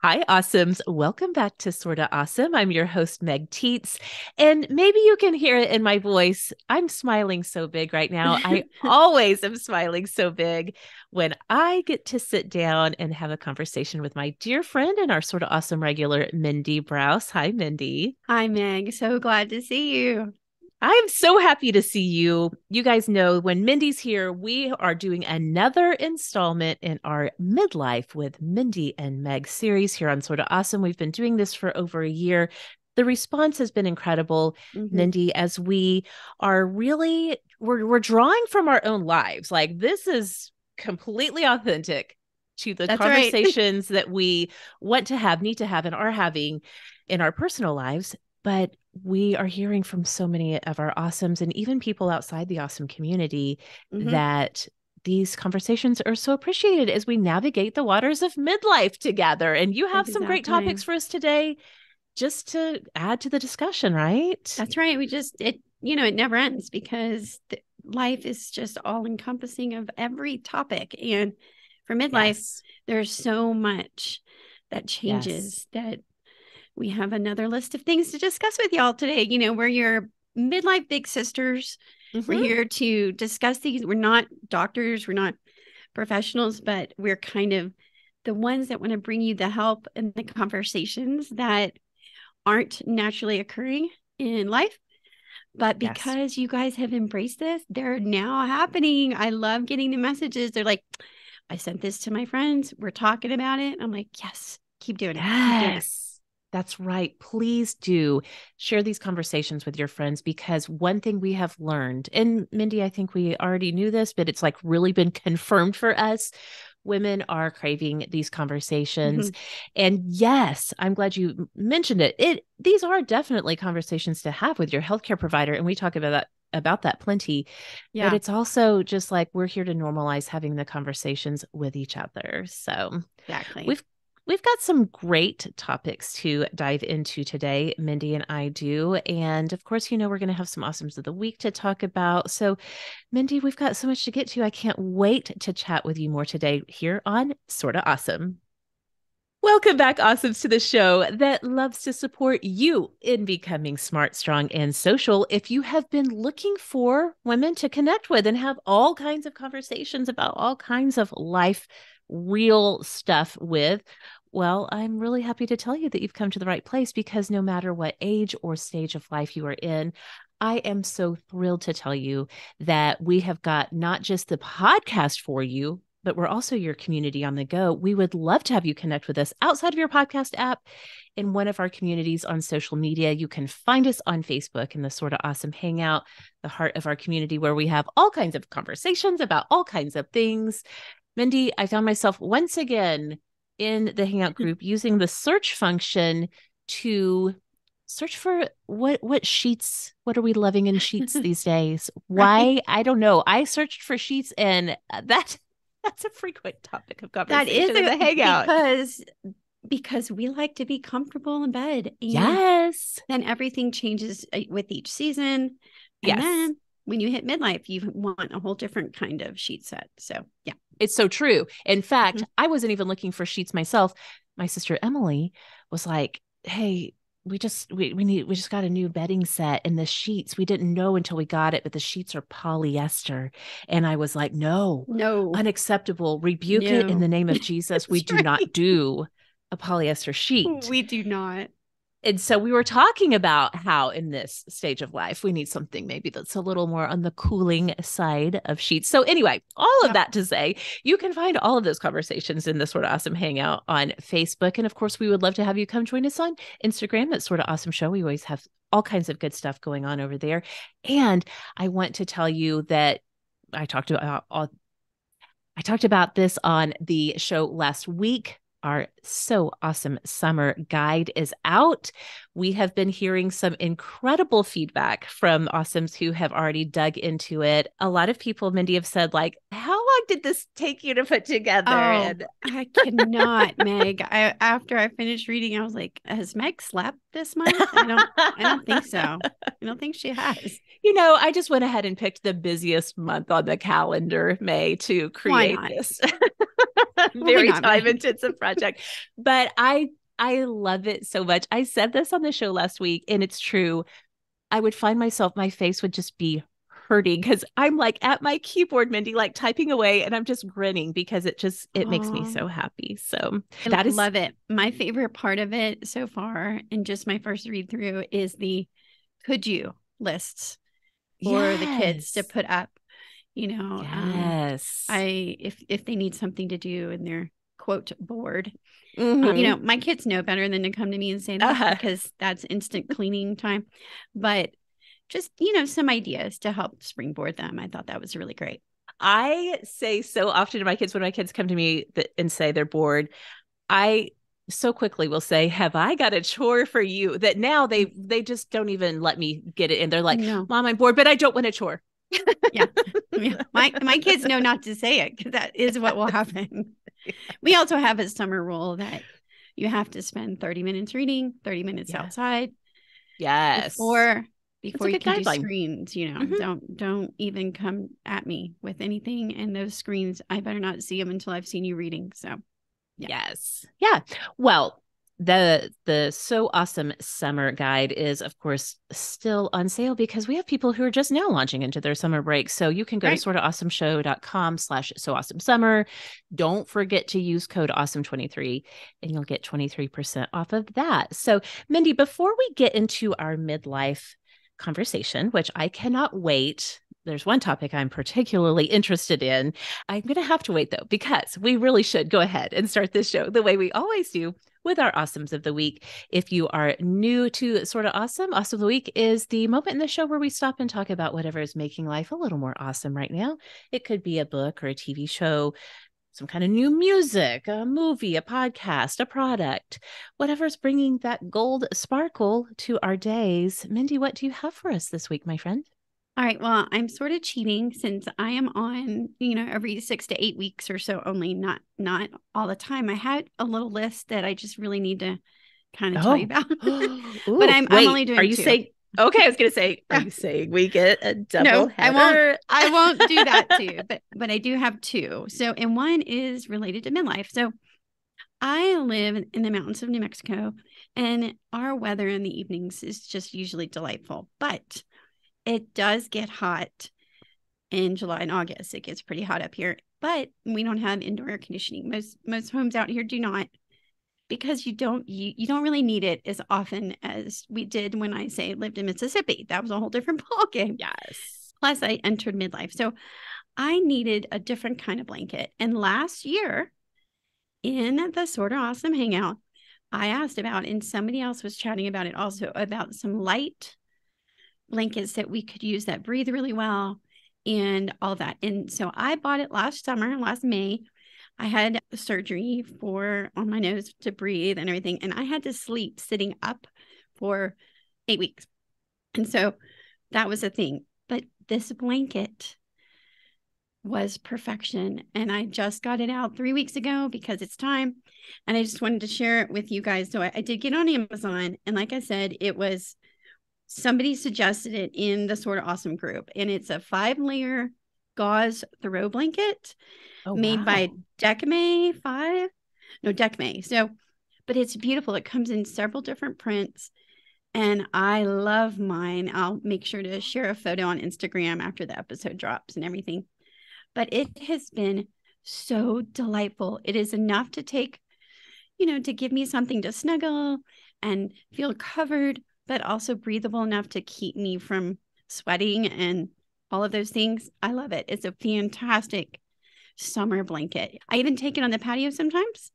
Hi, Awesomes. Welcome back to Sorta Awesome. I'm your host, Meg Teets. And maybe you can hear it in my voice. I'm smiling so big right now. I always am smiling so big when I get to sit down and have a conversation with my dear friend and our Sorta Awesome regular, Mindy Browse. Hi, Mindy. Hi, Meg. So glad to see you. I'm so happy to see you. You guys know when Mindy's here, we are doing another installment in our Midlife with Mindy and Meg series here on Sorta Awesome. We've been doing this for over a year. The response has been incredible, Hmm. Mindy, as we are really we're drawing from our own lives. Like this is completely authentic to the That's right. conversations that we want to have, need to have, and are having in our personal lives. But we are hearing from so many of our awesomes and even people outside the awesome community Hmm. that these conversations are so appreciated as we navigate the waters of midlife together. And you have some great topics Exactly. for us today just to add to the discussion, right? That's right. It never ends because life is just all encompassing of every topic. And for midlife, Yes. there's so much that Yes. changes that we have another list of things to discuss with y'all today. We're your midlife big sisters. We're Mm-hmm. here to discuss these. We're not doctors, we're not professionals, but we're kind of the ones that want to bring you the help and the conversations that aren't naturally occurring in life. But Yes. because you guys have embraced this, they're now happening. I love getting the messages. They're like, I sent this to my friends. We're talking about it. I'm like, yes, keep doing it. Keep doing it. Yes, that's right. Please do share these conversations with your friends because one thing we have learned, and Mindy, I think we already knew this, but it's like really been confirmed for us. Women are craving these conversations. Mhm. And yes, I'm glad you mentioned it. These are definitely conversations to have with your healthcare provider. And we talk about that plenty. But Yeah, it's also just like we're here to normalize having the conversations with each other. So exactly. we've We've got some great topics to dive into today, Mindy and I do. And of course, we're going to have some awesomes of the week to talk about. So, Mindy, we've got so much to get to. I can't wait to chat with you more today here on Sorta Awesome. Welcome back, Awesomes, to the show that loves to support you in becoming smart, strong, and social. If you have been looking for women to connect with and have all kinds of conversations about all kinds of life, real stuff with, well, I'm really happy to tell you that you've come to the right place because no matter what age or stage of life you are in, I am so thrilled to tell you that we have got not just the podcast for you, but we're also your community on the go. We would love to have you connect with us outside of your podcast app in one of our communities on social media. You can find us on Facebook in the Sorta Awesome Hangout, the heart of our community, where we have all kinds of conversations about all kinds of things. Mindy, I found myself once again in the Hangout group using the search function to search for what sheets, what are we loving in sheets these days? Right. Why? I don't know. I searched for sheets and that's a frequent topic of That is conversation in the Hangout. because we like to be comfortable in bed, and Yes. then everything changes with each season. And Yes. then when you hit midlife, you want a whole different kind of sheet set. So yeah. It's so true. In fact, Mhm. I wasn't even looking for sheets myself. My sister Emily was like, "Hey, we just got a new bedding set and the sheets, we didn't know until we got it, but the sheets are polyester." And I was like, "No, No, unacceptable. Rebuke it in no. the name of Jesus. We That's do not right. do a polyester sheet." We do not. And so we were talking about how in this stage of life, we need something maybe that's a little more on the cooling side of sheets. So, anyway, all of Yep. that to say, you can find all of those conversations in the Sort of Awesome Hangout on Facebook. And of course, we would love to have you come join us on Instagram at Sort of Awesome Show. We always have all kinds of good stuff going on over there. And I want to tell you that I talked about I talked about this on the show last week. Our So Awesome Summer Guide is out. We have been hearing some incredible feedback from awesomes who have already dug into it. A lot of people, Mindy, have said, like, how long did this take you to put together? Oh, And I cannot, Meg. After I finished reading, I was like, has Meg slept this month? I don't think so. I don't think she has. I just went ahead and picked the busiest month on the calendar, May, to Why create not? this. Why Very not, right? time intensive project. But I love it so much. I said this on the show last week, and it's true. I would find myself, my face would just be hurting because I'm like at my keyboard, Mindy, like typing away, and I'm just grinning because it makes me Oh, so happy. So I that is, love it. My favorite part of it so far, and just my first read through, is the could you lists for the kids to yes, put up. You know, yes. if they need something to do in their quote board. Hmm. My kids know better than to come to me and say that Uh, because that's instant cleaning time. But just, some ideas to help springboard them. I thought that was really great. I say so often to my kids when my kids come to me and say they're bored, I so quickly will say, "Have I got a chore for you?" That now they just don't even let me get it, and they're like, No. "Mom, I'm bored, but I don't want a chore." Yeah. Yeah. My kids know not to say it because that is what will happen. We also have a summer rule that you have to spend 30 minutes reading, 30 minutes Yeah. outside Yes. before That's a before you good can do guideline. screens. Hmm. Don't even come at me with anything. And those screens, I better not see them until I've seen you reading. So yeah. Yes. Yeah. Well, the So Awesome Summer Guide is, of course, still on sale because we have people who are just now launching into their summer break. So you can go to Right. sortaawesomeshow.com/so-awesome-summer. Don't forget to use code awesome23 and you'll get 23% off of that. So, Mindy, before we get into our midlife conversation, which I cannot wait, there's one topic I'm particularly interested in. I'm going to have to wait though, because we really should go ahead and start this show the way we always do with our awesomes of the week. If you are new to Sorta Awesome, Awesome of the Week is the moment in the show where we stop and talk about whatever is making life a little more awesome right now. It could be a book or a TV show, some kind of new music, a movie, a podcast, a product, whatever's bringing that gold sparkle to our days. Mindy, what do you have for us this week, my friend? All right. Well, I'm sort of cheating since I am on, every 6 to 8 weeks or so only, not all the time. I had a little list that I just really need to kind of tell you Oh, about. But ooh, I'm wait, only are doing you two. saying, okay, I was going to say, are you saying we get a double No, I won't. header? I won't do that too. But I do have two. So, and one is related to midlife. So I live in the mountains of New Mexico, and our weather in the evenings is just usually delightful. But it does get hot in July and August. It gets pretty hot up here, but we don't have indoor air conditioning. Most homes out here do not, because you don't really need it as often as we did when I say lived in Mississippi. That was a whole different ballgame. Yes. Plus, I entered midlife, so I needed a different kind of blanket. And last year, in the Sorta Awesome Hangout, I asked about, and somebody else was chatting about it also, about some light blankets that we could use that breathe really well and all that. And so I bought it last summer, last May. I had surgery on my nose to breathe and everything. And I had to sleep sitting up for 8 weeks. And so that was a thing. But this blanket was perfection. And I just got it out 3 weeks ago because it's time. And I just wanted to share it with you guys. So I did get on Amazon. And like I said, somebody suggested it in the Sorta Awesome group. And it's a 5-layer gauze throw blanket Oh, made by wow. Decme. So, but it's beautiful. It comes in several different prints. And I love mine. I'll make sure to share a photo on Instagram after the episode drops and everything. But it has been so delightful. It is enough to take, to give me something to snuggle and feel covered, but also breathable enough to keep me from sweating and all of those things. I love it. It's a fantastic summer blanket. I even take it on the patio sometimes.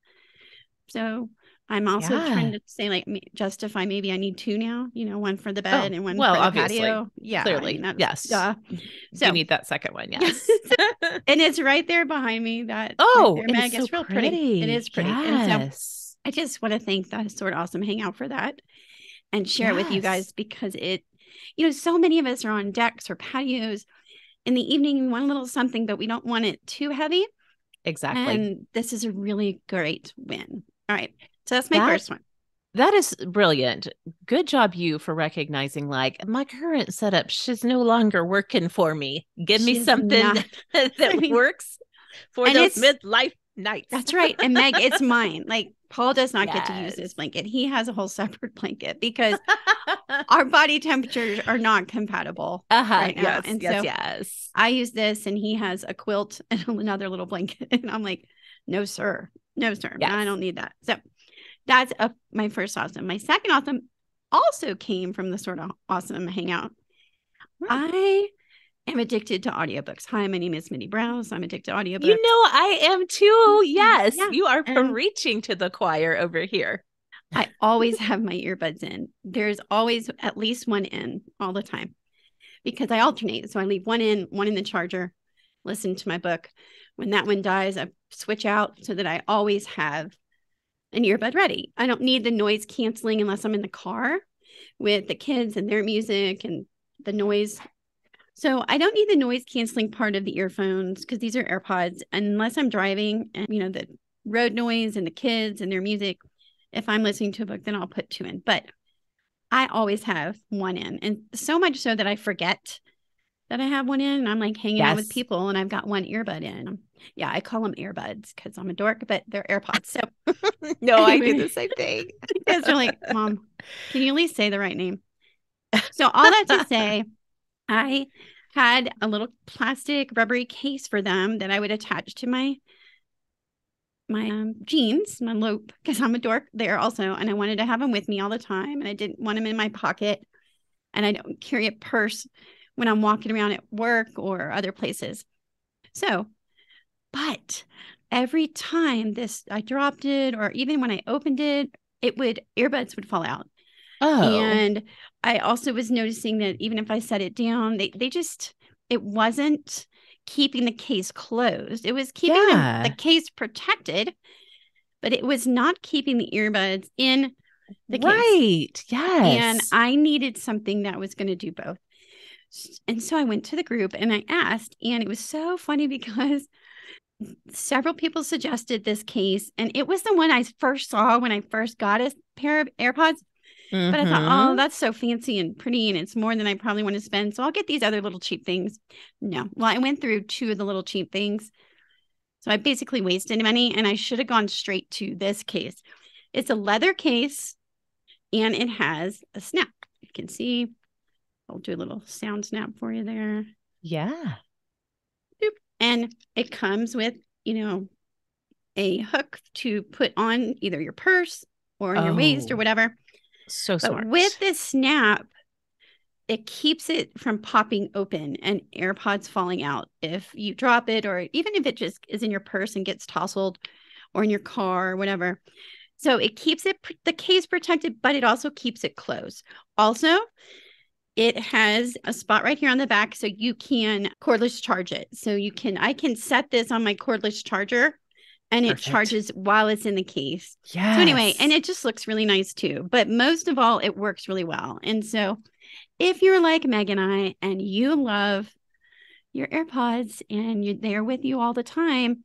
So I'm also trying Yeah. to say, like, justify maybe I need two now, one for the Oh, bed and one well, for the obviously, patio. Yeah. I mean, clearly, that's yes. duh. You So, need that second one. yeah. Yes. And it's right there behind me. That right Oh, there, and it's Meg. so It's real pretty. It pretty. is pretty. And so Yes. I just want to thank the Sort of Awesome Hangout for that and share it with you Yes. guys because so many of us are on decks or patios in the evening. We want a little something, but we don't want it too heavy. Exactly. And this is a really great win. All right. So that's my That first one. that is brilliant. Good job you for recognizing like my current setup, she's no longer working for me. Give me She is something not, I that mean, works for and those it's midlife Nice. That's right. And Meg, it's mine. Like Paul does not get to use Yes. this blanket. He has a whole separate blanket because our body temperatures are not compatible right now. Yes, And yes, so yes. I use this and he has a quilt and another little blanket. And I'm like, no, sir. No, sir. Yes. I don't need that. So that's my first awesome. My second awesome also came from the Sorta Awesome hangout. I am addicted to audiobooks. Hi, my name is Mindy Browse. I'm addicted to audiobooks. You know, I am too. Yes, Yeah. you are And preaching to the choir over here. I always have my earbuds in. There's always at least one in all the time because I alternate. So I leave one in the charger, listen to my book. When that one dies, I switch out so that I always have an earbud ready. I don't need the noise canceling unless I'm in the car with the kids and their music and the noise. So I don't need the noise canceling part of the earphones because these are AirPods unless I'm driving and, the road noise and the kids and their music. If I'm listening to a book, then I'll put two in. But I always have one in. And so much so that I forget that I have one in. And I'm like hanging out with people and I've got one earbud in. Yeah, I call them earbuds because I'm a dork, but they're AirPods. So no, anyway, I do the same thing. Kids are like, Mom, can you at least say the right name? So all that to say, I had a little plastic rubbery case for them that I would attach to my jeans, my lope, because I'm a dork there also. And I wanted to have them with me all the time. And I didn't want them in my pocket. And I don't carry a purse when I'm walking around at work or other places. So, but every time I dropped it, or even when I opened it, earbuds would fall out. Oh. And I also was noticing that even if I set it down, it wasn't keeping the case closed. It was keeping the case protected, but it was not keeping the earbuds in the case. Right. Yes. And I needed something that was going to do both. And so I went to the group and I asked, and it was so funny because several people suggested this case, and it was the one I first saw when I first got a pair of AirPods. But I thought, oh, that's so fancy and pretty, and it's more than I probably want to spend. So I'll get these other little cheap things. No. Well, I went through two of the little cheap things. So I basically wasted money, and I should have gone straight to this case. It's a leather case, and it has a snap. You can see. I'll do a little sound snap for you there. Yeah. Boop. And it comes with, a hook to put on either your purse or on your waist or whatever. So smart. But with this snap, it keeps it from popping open and AirPods falling out if you drop it, or even if it just is in your purse and gets tousled, or in your car or whatever. So it keeps the case protected, but it also keeps it closed. Also, it has a spot right here on the back so you can cordless charge it. So I can set this on my cordless charger, and it charges while it's in the case. Yes. So anyway, and it just looks really nice too. But most of all, it works really well. And so if you're like Meg and I, and you love your AirPods and they're with you all the time,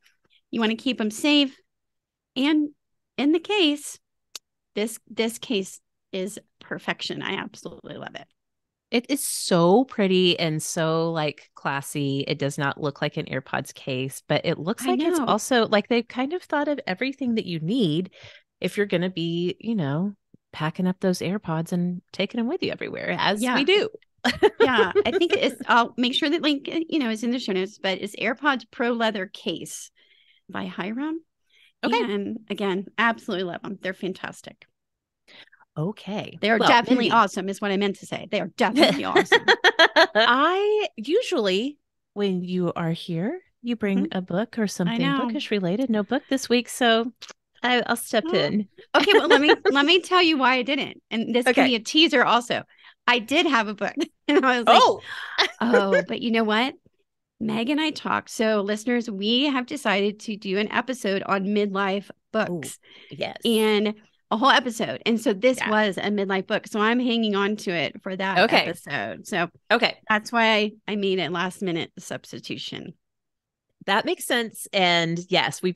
you want to keep them safe and in the case, this case is perfection. I absolutely love it. It is so pretty and so classy. It does not look like an AirPods case, but it looks like it's also like they've kind of thought of everything that you need if you're going to be, packing up those AirPods and taking them with you everywhere, as we do. Yeah, I think I'll make sure that link, is in the show notes, but it's AirPods Pro Leather Case by Hiram. Okay. And again, absolutely love them. They're fantastic. Okay. They are definitely Mindy. Awesome is what I meant to say. They are definitely awesome. I usually, when you are here, you bring a book or something bookish related. No book this week, so I'll step in. Okay, well, let me tell you why I didn't. And this can be a teaser also. I did have a book. And I was like, but you know what? Meg and I talked. So listeners, we have decided to do an episode on midlife books. Ooh, yes. And a whole episode. And so this was a midlife book. So I'm hanging on to it for that episode. So that's why I made it last minute substitution. That makes sense. And yes, we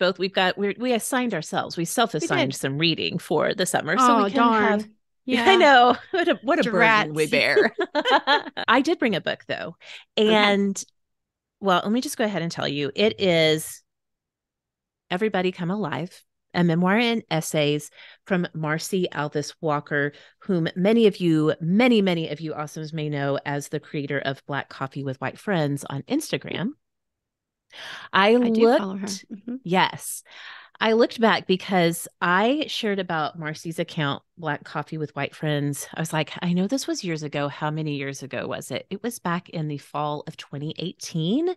assigned ourselves. We self-assigned some reading for the summer. So we can have. Yeah, I know. What a burden we bear. I did bring a book though. And well, let me just go ahead and tell you, it is Everybody Come Alive, a memoir and essays from Marcy Alvis Walker, whom many of you awesomes may know as the creator of Black Coffee with White Friends on Instagram. I do follow her. Yes, I looked back because I shared about Marcy's account, Black Coffee with White Friends. I was like, I know this was years ago. How many years ago was it? It was back in the fall of 2018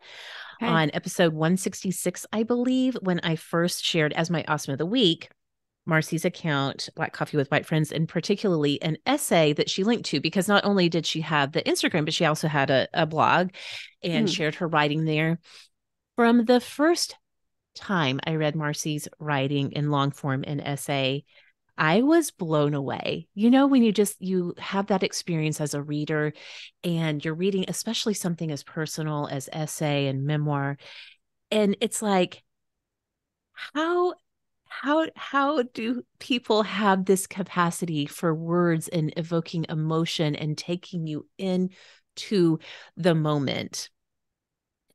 on episode 166, I believe, when I first shared as my Awesome of the Week, Marcy's account, Black Coffee with White Friends, and particularly an essay that she linked to, because not only did she have the Instagram, but she also had a blog and shared her writing there. From the first time I read Marcy's writing in long form and essay, I was blown away. You know, when you have that experience as a reader and you're reading, especially something as personal as essay and memoir, and it's like, how do people have this capacity for words and evoking emotion and taking you into the moment?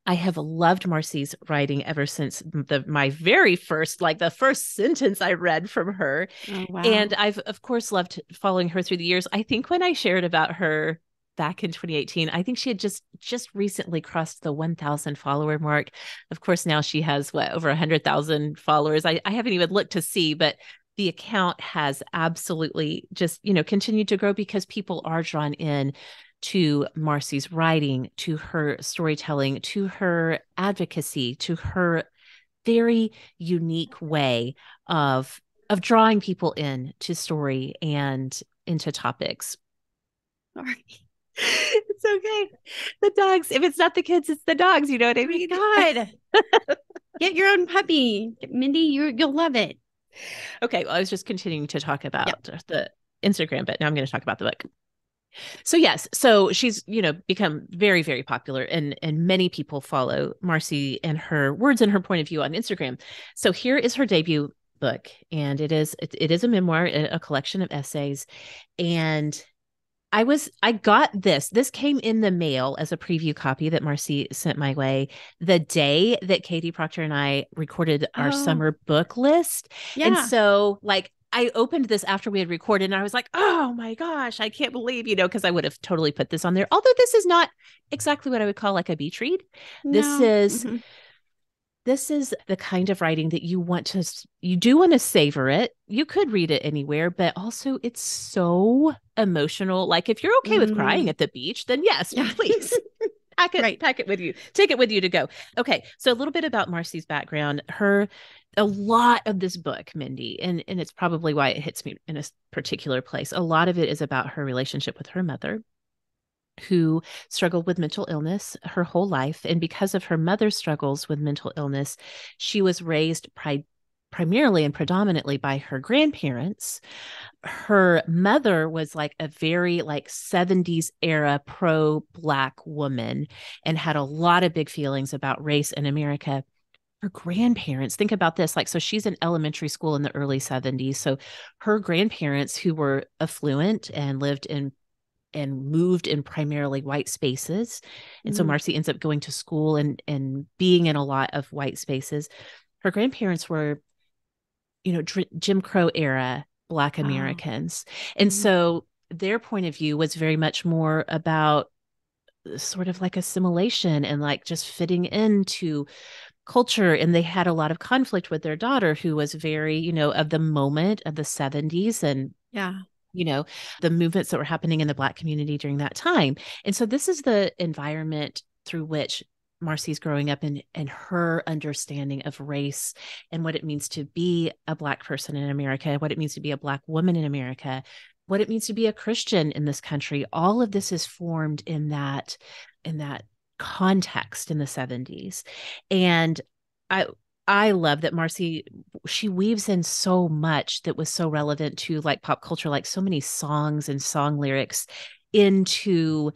I have loved Marcy's writing ever since my very first, like the first sentence I read from her. Oh, wow. And I've, of course, loved following her through the years. I think when I shared about her back in 2018, I think she had just recently crossed the 1,000 follower mark. Of course, now she has over 100,000 followers. I haven't even looked to see, but the account has absolutely just, continued to grow because people are drawn in to Marcy's writing, to her storytelling, to her advocacy, to her very unique way of drawing people in to story and into topics. Sorry. It's okay. The dogs, if it's not the kids, it's the dogs. You know what I mean? God. Get your own puppy. Mindy, you'll love it. Okay. Well, I was just continuing to talk about the Instagram, but now I'm going to talk about the book. So yes, so she's, become very, very popular and many people follow Marcy and her words and her point of view on Instagram. So here is her debut book, and it is a memoir, a collection of essays. And I got this. This came in the mail as a preview copy that Marcy sent my way the day that Katie Proctor and I recorded our summer book list. Yeah. And so I opened this after we had recorded and I was like, oh my gosh, I can't believe, because I would have totally put this on there. Although this is not exactly what I would call like a beach read. No. This is the kind of writing that you do want to savor it. You could read it anywhere, but also it's so emotional. Like if you're okay with crying at the beach, then yes, please. Pack it with you. Take it with you to go. Okay. So a little bit about Marcy's background. A lot of this book, Mindy, and it's probably why it hits me in a particular place. A lot of it is about her relationship with her mother, who struggled with mental illness her whole life. And because of her mother's struggles with mental illness, she was raised primarily and predominantly by her grandparents. Her mother was like a very 70s era pro-Black woman and had a lot of big feelings about race in America. Her grandparents, think about this, so she's in elementary school in the early 70s. So her grandparents, who were affluent and lived in and moved in primarily white spaces. And so Marcy ends up going to school and being in a lot of white spaces. Her grandparents were, Jim Crow era Black Americans. And so their point of view was very much more about sort of like assimilation and just fitting into culture. And they had a lot of conflict with their daughter, who was very, of the moment of the 70s and the movements that were happening in the Black community during that time. And so this is the environment through which Marcy's growing up in, and her understanding of race and what it means to be a Black person in America, what it means to be a Black woman in America, what it means to be a Christian in this country. All of this is formed in that context in the 70s. And I love that Marcy, she weaves in so much that was so relevant to pop culture, so many songs and song lyrics into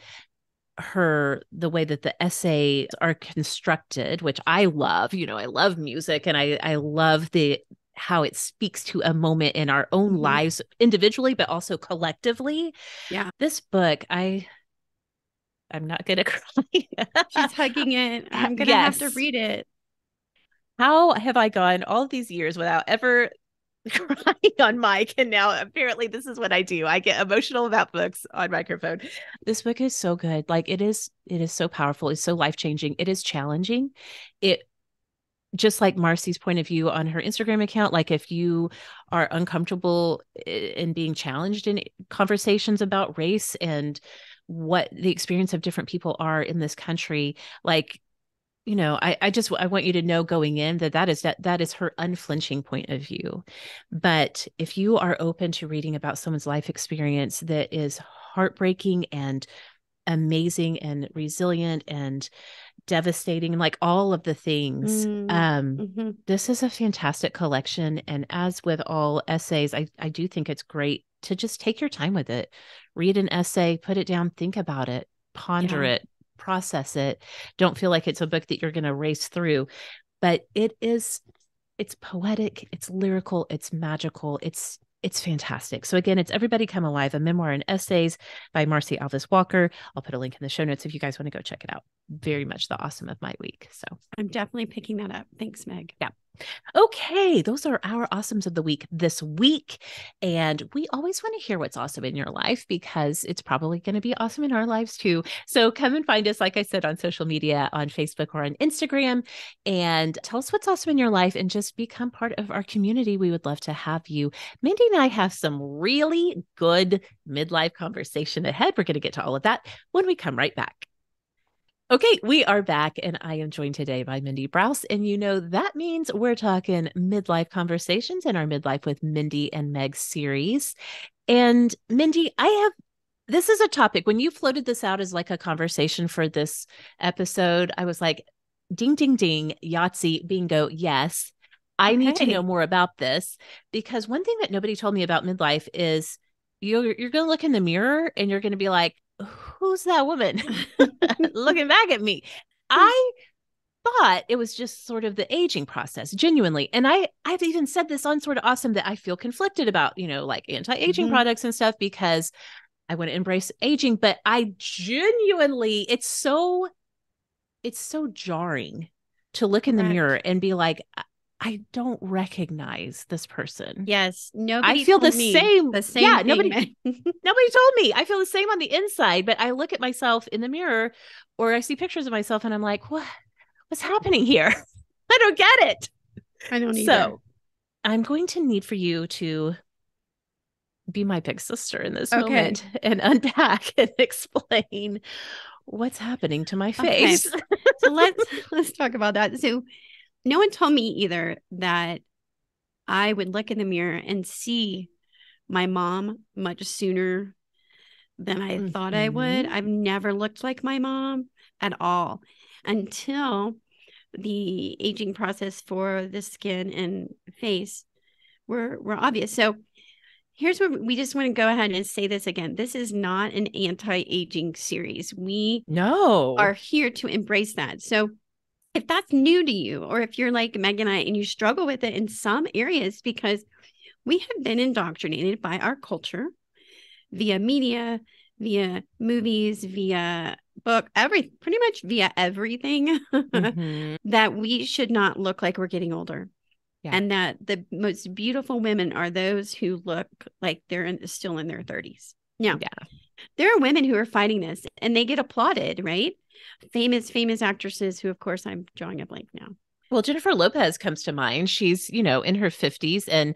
the way that the essays are constructed, which I love. I love music and I love how it speaks to a moment in our own lives individually, but also collectively. Yeah. This book, I'm not going to cry. She's hugging it. I'm going to have to read it. How have I gone all of these years without ever crying on mic? And now apparently this is what I do. I get emotional about books on microphone. This book is so good. Like it is so powerful. It's so life-changing. It is challenging. It just like Marcy's point of view on her Instagram account, like if you are uncomfortable in being challenged in conversations about race and what the experience of different people are in this country, like, I want you to know going in that is her unflinching point of view. But if you are open to reading about someone's life experience that is heartbreaking and amazing and resilient and devastating, like all of the things. This is a fantastic collection. And as with all essays, I do think it's great to just take your time with it. Read an essay, put it down, think about it, ponder Yeah. it, process it. Don't feel like it's a book that you're going to race through, but it's poetic, it's lyrical, it's magical, it's fantastic. So again, it's Everybody Come Alive, a memoir and essays by Marcy Alvis Walker. I'll put a link in the show notes if you guys want to go check it out. Very much the awesome of my week. So I'm definitely picking that up. Thanks, Meg. yeah. Okay, those are our awesomes of the week this week. And we always want to hear what's awesome in your life because it's probably going to be awesome in our lives too. So come and find us, like I said, on social media, on Facebook or on Instagram, and tell us what's awesome in your life and just become part of our community. We would love to have you. Mindy and I have some really good midlife conversation ahead. We're going to get to all of that when we come right back. Okay, we are back, and I am joined today by Mindy Browse. And that means we're talking midlife conversations in our Midlife with Mindy and Meg series. And Mindy, this is a topic. When you floated this out as like a conversation for this episode, I was like, ding, ding, ding, Yahtzee, bingo, yes. I need to know more about this because one thing that nobody told me about midlife is you're going to look in the mirror and you're going to be like, who's that woman looking back at me? I thought it was just sort of the aging process, genuinely. And I've even said this on Sorta Awesome that I feel conflicted about, like anti-aging products and stuff because I want to embrace aging, but I genuinely, it's so jarring to look in the mirror and be like, I don't recognize this person. Yes. I feel the same. Yeah, thing, nobody told me. I feel the same on the inside, but I look at myself in the mirror or I see pictures of myself and I'm like, what's happening here? I don't get it. I don't either. So I'm going to need for you to be my big sister in this moment and unpack and explain what's happening to my face. Okay. So let's talk about that. So no one told me either that I would look in the mirror and see my mom much sooner than I thought I would. I've never looked like my mom at all until the aging process for the skin and face were obvious. So here's what we just want to go ahead and say this again. This is not an anti-aging series. We are here to embrace that. So if that's new to you, or if you're like Meg and I and you struggle with it in some areas, because we have been indoctrinated by our culture via media, via movies, via book, pretty much via everything that we should not look like we're getting older. Yeah. And that the most beautiful women are those who look like they're still in their 30s. Now, there are women who are fighting this and they get applauded, right? Famous actresses who, of course, I'm drawing a blank now. Well, Jennifer Lopez comes to mind. She's, in her 50s and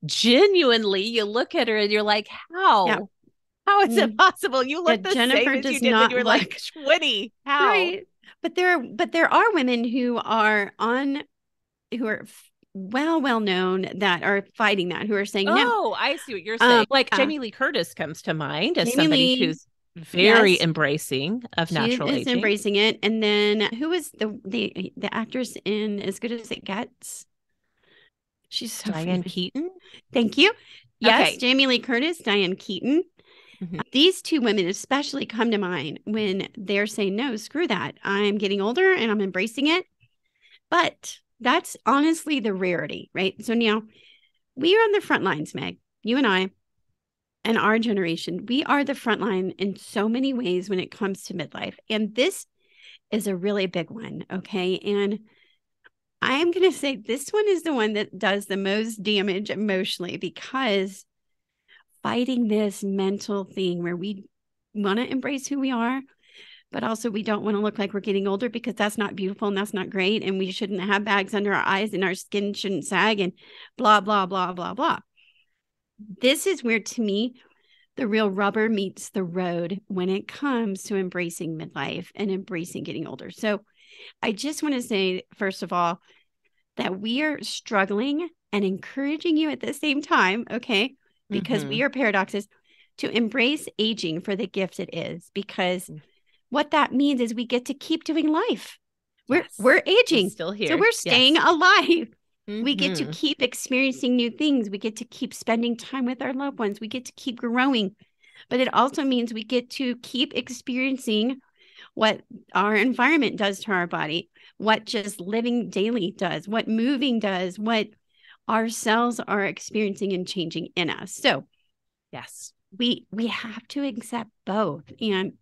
genuinely you look at her and you're like, how? Yeah. How is it possible? You look the Jennifer same as you did when you were like 20. How? Right. But there are women who are well known that are fighting that, who are saying no. Oh, I see what you're saying. Like Jamie Lee Curtis comes to mind as somebody who's very embracing of natural aging. She is embracing it. And then who is the actress in As Good as It Gets? She's so Diane Keaton. Thank you. Yes, Jamie Lee Curtis, Diane Keaton. These two women especially come to mind when they're saying, no, screw that. I'm getting older and I'm embracing it. But that's honestly the rarity, right? So now we are on the front lines, Meg, you and I, and our generation. We are the front line in so many ways when it comes to midlife. And this is a really big one, okay? And I'm going to say this one is the one that does the most damage emotionally, because fighting this mental thing where we want to embrace who we are, but also we don't want to look like we're getting older, because that's not beautiful and that's not great. And we shouldn't have bags under our eyes and our skin shouldn't sag and blah, blah, blah, blah, blah. This is where, to me, the real rubber meets the road when it comes to embracing midlife and embracing getting older. So I just want to say, first of all, that we are struggling and encouraging you at the same time, okay? Because we are paradoxes, to embrace aging for the gift it is. Because what that means is we get to keep doing life. We're aging. It's still here. So we're staying alive. We get to Mm-hmm. keep experiencing new things. We get to keep spending time with our loved ones. We get to keep growing. But it also means we get to keep experiencing what our environment does to our body, what just living daily does, what moving does, what our cells are experiencing and changing in us. So Yes, we have to accept both. And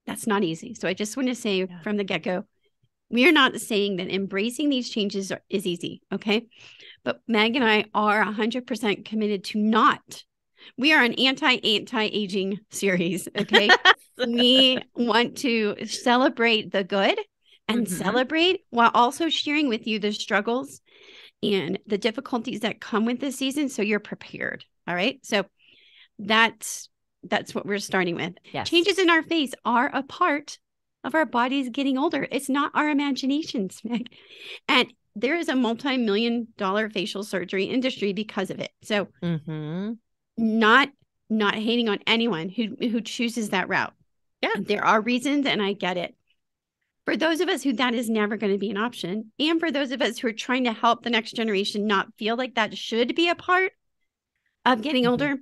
that's not easy. So I just want to say from the get-go, we are not saying that embracing these changes is easy, okay? But Meg and I are 100% committed to not. We are an anti-aging series, okay? We want to celebrate the good and celebrate while also sharing with you the struggles and the difficulties that come with this season, so you're prepared, all right? So that's what we're starting with. Yes. Changes in our face are a part of our bodies getting older. It's not our imaginations, Meg. And there is a multi-million-dollar facial surgery industry because of it. So not hating on anyone who chooses that route. Yeah. There are reasons, and I get it. For those of us who that is never going to be an option, and for those of us who are trying to help the next generation not feel like that should be a part of getting older,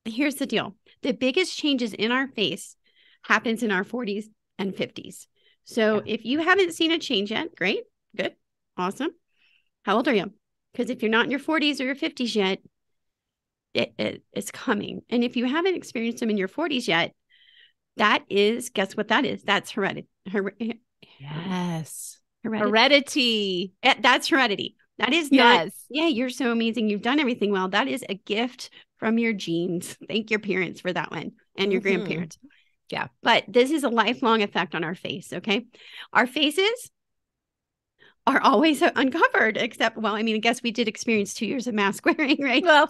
here's the deal. The biggest changes in our face happens in our 40s and 50s. So if you haven't seen a change yet, great, good, awesome. How old are you? Because if you're not in your 40s or your 50s yet, it's coming. And if you haven't experienced them in your 40s yet, that is, guess what that is? That's heredity. Yes. Heredity. That's heredity. That is not, yeah, you're so amazing. You've done everything well. That is a gift from your genes. Thank your parents for that one, and your grandparents. Yeah. But this is a lifelong effect on our face, okay? Our faces are always uncovered, except, well, I mean, I guess we did experience 2 years of mask wearing, right? Well,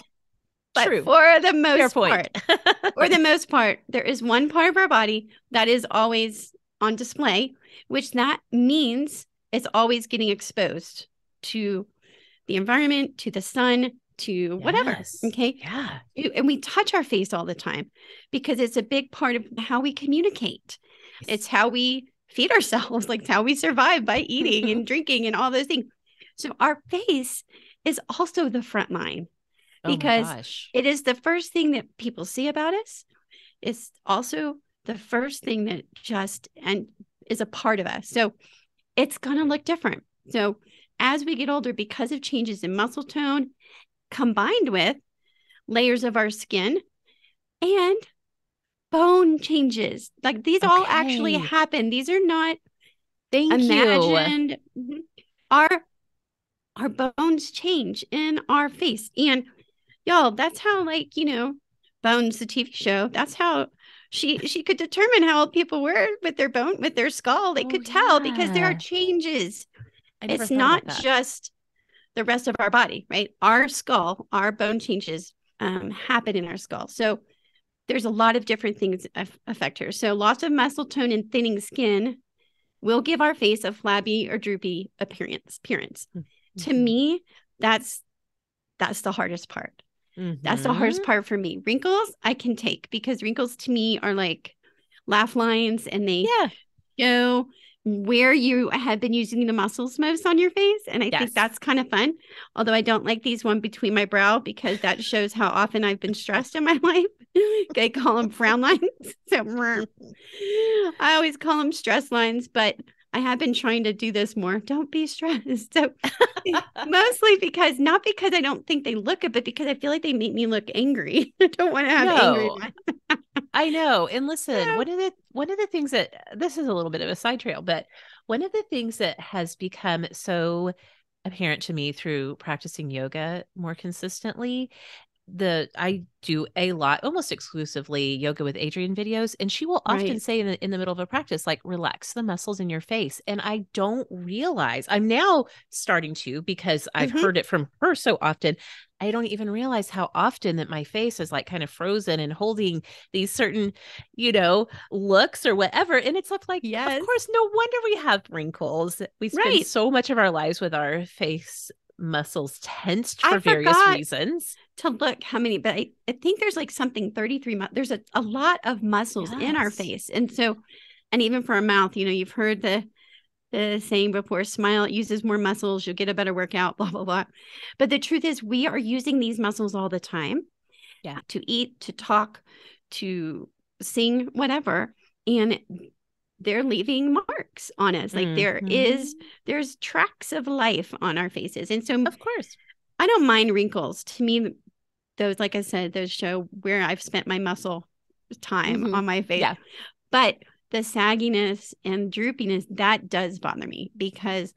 but true. For the most part, there is one part of our body that is always on display, which that means it's always getting exposed to the environment, to the sun, to whatever. Okay. Yeah. And we touch our face all the time because it's a big part of how we communicate. It's how we feed ourselves, like it's how we survive, by eating and drinking and all those things. So our face is also the front line, because it is the first thing that people see about us. It's also the first thing that is a part of us. So it's going to look different. So as we get older, because of changes in muscle tone, combined with layers of our skin and bone changes, like these all actually happen. These are not imagined. Our bones change in our face. And y'all, that's how, like, Bones, the TV show, that's how she could determine how old people were with their bone, with their skull. They could tell because there are changes. It's not just the rest of our body, right? Our skull, our bone changes happen in our skull. So there's a lot of different things affect her. So loss of muscle tone and thinning skin will give our face a flabby or droopy appearance. To me, that's the hardest part. That's the hardest part for me. Wrinkles, I can take, because wrinkles to me are like laugh lines, and they show where you have been using the muscles most on your face. And I think that's kind of fun. Although I don't like these one between my brow, because that shows how often I've been stressed in my life. I call them frown lines. So I always call them stress lines, but I have been trying to do this more. Don't be stressed. So mostly not because I don't think they look good, but because I feel like they make me look angry. I don't want to have angry lines. I know. And listen, one of the things that this is a little bit of a side trail, but one of the things that has become so apparent to me through practicing yoga more consistently, I do a lot, almost exclusively yoga with Adriene videos, and she will often Right. say in the middle of a practice, like, relax the muscles in your face. And I don't realize, I'm now starting to, because I've Mm-hmm. heard it from her so often. I don't even realize how often that my face is like kind of frozen and holding these certain, looks or whatever. And it's like, of Yes. course, no wonder we have wrinkles. We spend Right. so much of our lives with our face muscles tensed I for various forgot reasons. to look how many, but I think there's like something 33. There's a lot of muscles in our Yes. face. And so, and even for our mouth, you've heard the saying before, smile, it uses more muscles, you'll get a better workout, blah, blah, blah. But the truth is, we are using these muscles all the time. Yeah. To eat, to talk, to sing, whatever. And they're leaving marks on us. Like Mm-hmm. there's tracks of life on our faces. And so Of course. I don't mind wrinkles. To me, those, like I said, those show where I've spent my muscle time Mm-hmm. on my face. Yeah. But the sagginess and droopiness, that does bother me because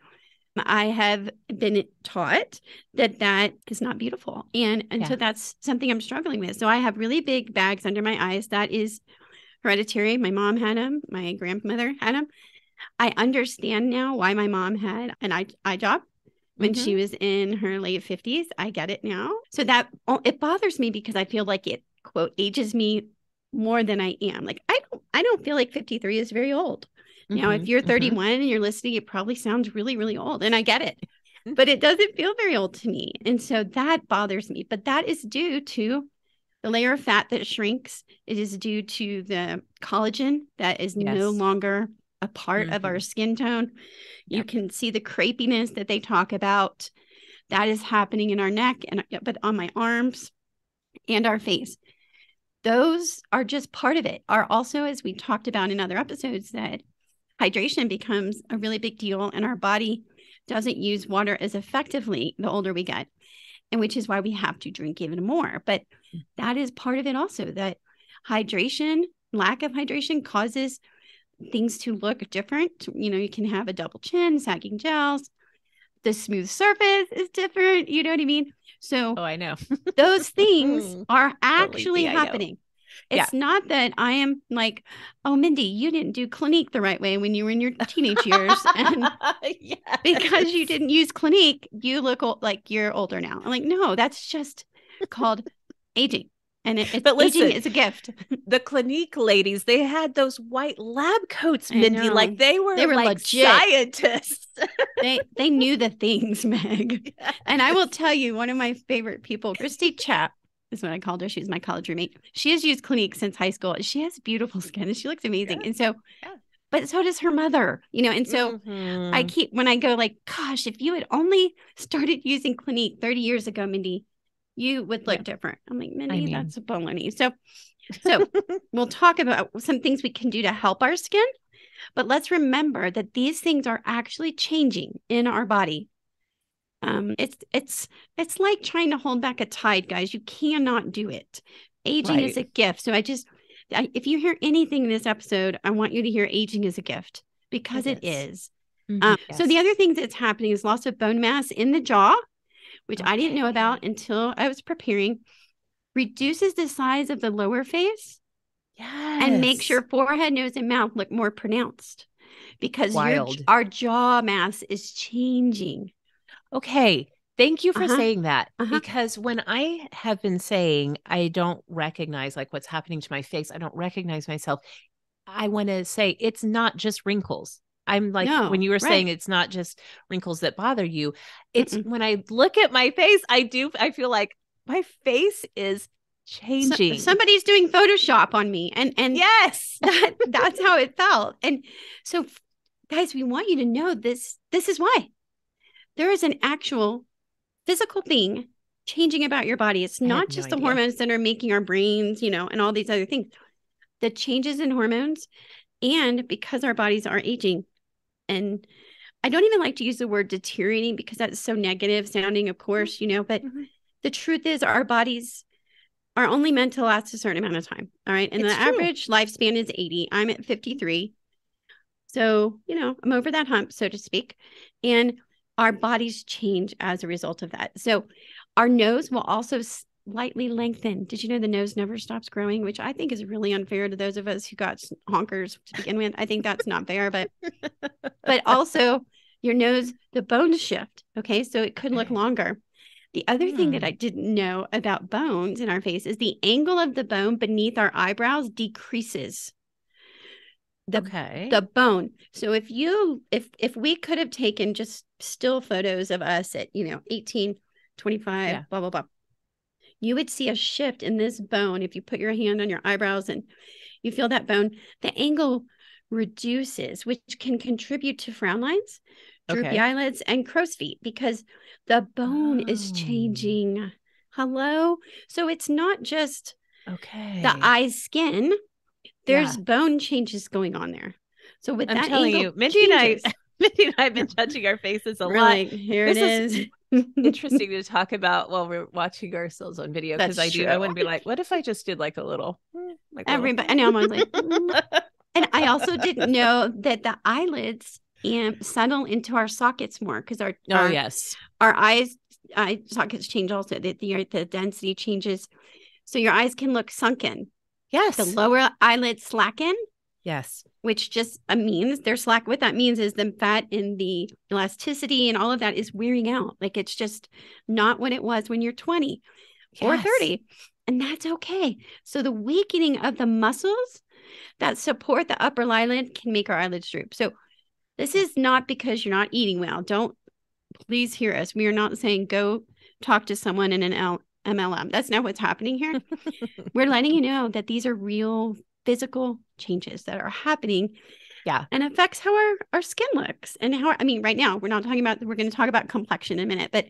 I have been taught that that is not beautiful. And so Yeah. that's something I'm struggling with. So I have really big bags under my eyes. That is hereditary. My mom had them. My grandmother had them. I understand now why my mom had an eye job when she Mm-hmm. was in her late 50s. I get it now. So that it bothers me because I feel like it, quote, ages me more than I am. Like I don't feel like 53 is very old. Now, Mm-hmm. if you're Mm-hmm. 31 and you're listening, it probably sounds really, really old. And I get it, but it doesn't feel very old to me. And so that bothers me. But that is due to the layer of fat that shrinks. It is due to the collagen that is no Yes. longer a part of Mm-hmm. our skin tone. You Yep. can see the crepiness that they talk about. That is happening in our neck and but on my arms and our face. Those are just part of it. Are also, as we talked about in other episodes, that hydration becomes a really big deal and our body doesn't use water as effectively the older we get, and which is why we have to drink even more. But that is part of it also, that hydration, lack of hydration causes things to look different. You can have a double chin, sagging jowls, the smooth surface is different. You know what I mean? So Oh, I know. those things are Believe actually me, I know. happening. Yeah. It's not that I am like, oh, Mindy, you didn't do Clinique the right way when you were in your teenage years. And because you Yes. didn't use Clinique, you look like you're older now. I'm like, no, that's just called aging. And it's But aging listen, is a gift. the Clinique ladies, they had those white lab coats, I Mindy, like know. they They were were like legit. scientists. They knew the things, Meg. And I will Yes. tell you, one of my favorite people, Christy Chap, is what I called her. She's my college roommate. She has used Clinique since high school. She has beautiful skin and she looks amazing. Yeah. And so, Yeah. but so does her mother, and so I Mm-hmm. keep, when I go like, gosh, if you had only started using Clinique 30 years ago, Mindy, you would look Yeah. different. I'm like, I Mindy, mean, that's a baloney. So we'll talk about some things we can do to help our skin, but let's remember that these things are actually changing in our body. It's like trying to hold back a tide, guys. You cannot do it. Aging is right. a gift. So if you hear anything in this episode, I want you to hear aging is a gift because It it is. is. Mm-hmm. So the Yes. other thing that's happening is loss of bone mass in the jaw, which I didn't know about Okay. until I was preparing, reduces the size of the lower face and makes Yes. your forehead, nose, and mouth look more pronounced because Wild. our jaw mass is changing. Okay. Thank you for Uh-huh. saying that, Uh-huh. because when I have been saying I don't recognize like what's happening to my face, I don't recognize myself. I want to say it's not just wrinkles. I'm like, when No, you were saying right. it's not just wrinkles that bother you, it's Mm-mm. when I look at my face, I feel like my face is changing. Somebody's doing Photoshop on me, and Yes. that's how it felt. And so, guys, we want you to know this. This is why there is an actual physical thing changing about your body. It's I had not no just the idea. hormones that are making our brains, and all these other things. The changes in hormones, and because our bodies are aging, and I don't even like to use the word deteriorating because that's so negative sounding, of course, but Mm-hmm. the truth is our bodies are only meant to last a certain amount of time. All right. And It's the true. average lifespan is 80. I'm at 53. So, I'm over that hump, so to speak. And our bodies change as a result of that. So our nose will also slightly lengthen. Did you know the nose never stops growing, which I think is really unfair to those of us who got honkers to begin with. I think that's not fair, but also your nose, the bones shift. Okay. So it could look longer. The other thing that I didn't know about bones in our face is the angle of the bone beneath our eyebrows decreases. The bone. So if we could have taken just still photos of us at 18, 25, blah blah blah, you would see a shift in this bone. If you put your hand on your eyebrows and you feel that bone, the angle reduces, which can contribute to frown lines, droopy eyelids, and crow's feet, because the bone is changing. Hello. So it's not just the eye skin. There's bone changes going on there. So with I'm that telling angle you, Mindy and I have been touching our faces a lot. Like, here it is. Interesting to talk about while we're watching ourselves on video, because I want to be like, what if I just did like a little, everybody? I know, I'm like, and I also didn't know that the eyelids settle into our sockets more, because our eye sockets change also. The density changes, so your eyes can look sunken. Yes. The lower eyelids slacken. Yes. Which just means they're slack. What that means is the fat and the elasticity and all of that is wearing out. Like, it's just not what it was when you're 20 or 30. And that's okay. So the weakening of the muscles that support the upper eyelid can make our eyelids droop. So this is not because you're not eating well. Don't please hear us. We are not saying go talk to someone in an MLM. That's not what's happening here. We're letting you know that these are real physical changes that are happening. And affects how our skin looks, and how, right now we're going to talk about complexion in a minute, but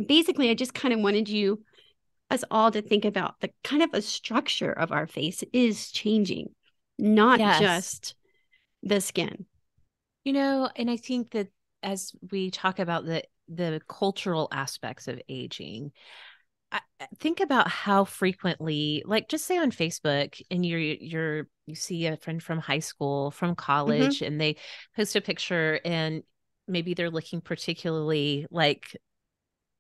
basically I just kind of wanted us all to think about the kind of a structure of our face is changing, not just the skin. And I think that as we talk about the cultural aspects of aging, think about how frequently, like, just say on Facebook, and you see a friend from high school, from college, and they post a picture, and maybe they're looking particularly like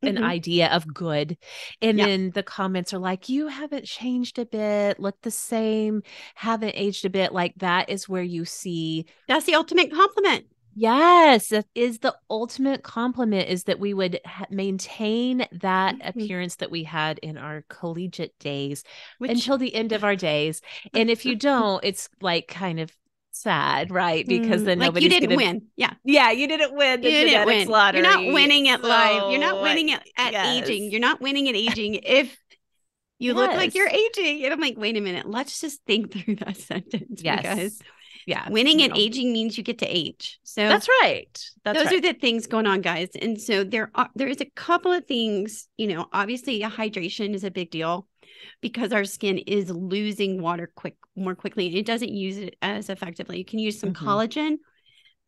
an idea of good, and then the comments are like, you haven't changed a bit, look the same, haven't aged a bit. Like, that is where you see, that's the ultimate compliment. Yes, that is the ultimate compliment, is that we would maintain that appearance that we had in our collegiate days until the end of our days. And if you don't, it's like kind of sad, right? Because then like, nobody's you didn't win. Yeah, you didn't win the genetics lottery. You're not winning at life. You're not winning at aging. You're not winning at aging if you look like you're aging. And I'm like, wait a minute. Let's just think through that sentence. Because winning at aging means you get to age. So that's right. Those are the things going on, guys. And so there is a couple of things, obviously hydration is a big deal, because our skin is losing water more quickly. It doesn't use it as effectively. You can use some collagen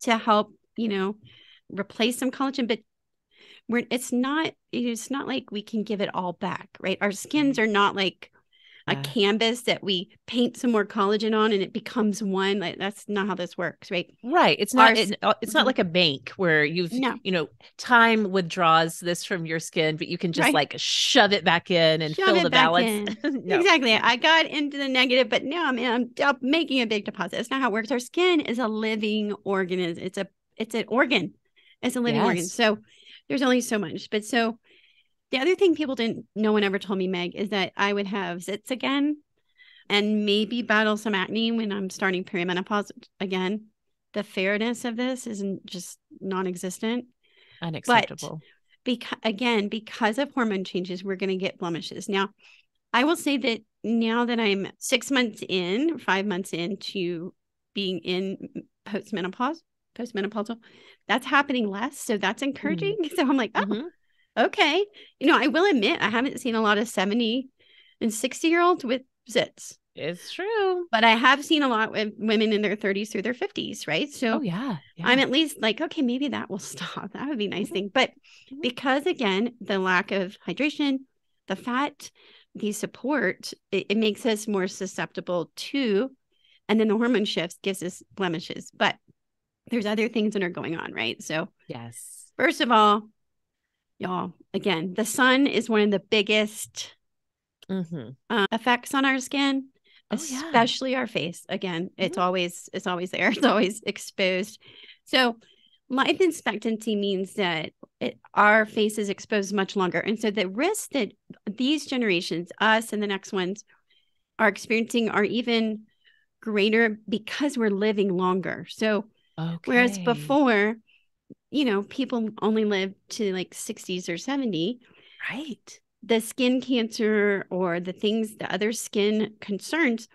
to help, replace some collagen, but it's not like we can give it all back, right? Our skins are not like a canvas that we paint some more collagen on and it becomes one. Like, that's not how this works, right? Right. It's not not like a bank where time withdraws this from your skin, but you can just like shove it back in and fill the balance. Exactly. I got into the negative, but now I'm making a big deposit. That's not how it works. Our skin is a living organism. It's an organ. It's a living organ. So there's only so much. But so the other thing no one ever told me, Meg, is that I would have zits again and maybe battle some acne when I'm starting perimenopause again. The fairness of this isn't just non-existent. Unacceptable. But because of hormone changes, we're going to get blemishes. Now, I will say that now that I'm 5 months into being in postmenopausal, that's happening less. So that's encouraging. So I'm like, okay. I will admit, I haven't seen a lot of 70 and 60-year-olds with zits. It's true. But I have seen a lot with women in their 30s through their 50s, right? So I'm at least like, okay, maybe that will stop. That would be a nice thing. But because, again, the lack of hydration, the fat, the support, it makes us more susceptible to, and then the hormone shifts gives us blemishes. But there's other things that are going on, right? So Yes. first of all, y'all, again, the sun is one of the biggest effects on our skin, especially our face. Again, it's always there. It's always exposed. So life expectancy means that our face is exposed much longer. And so the risks that these generations, us and the next ones, are experiencing are even greater because we're living longer. So whereas before, people only lived to like 60s or 70. Right. The skin cancer or the other skin concerns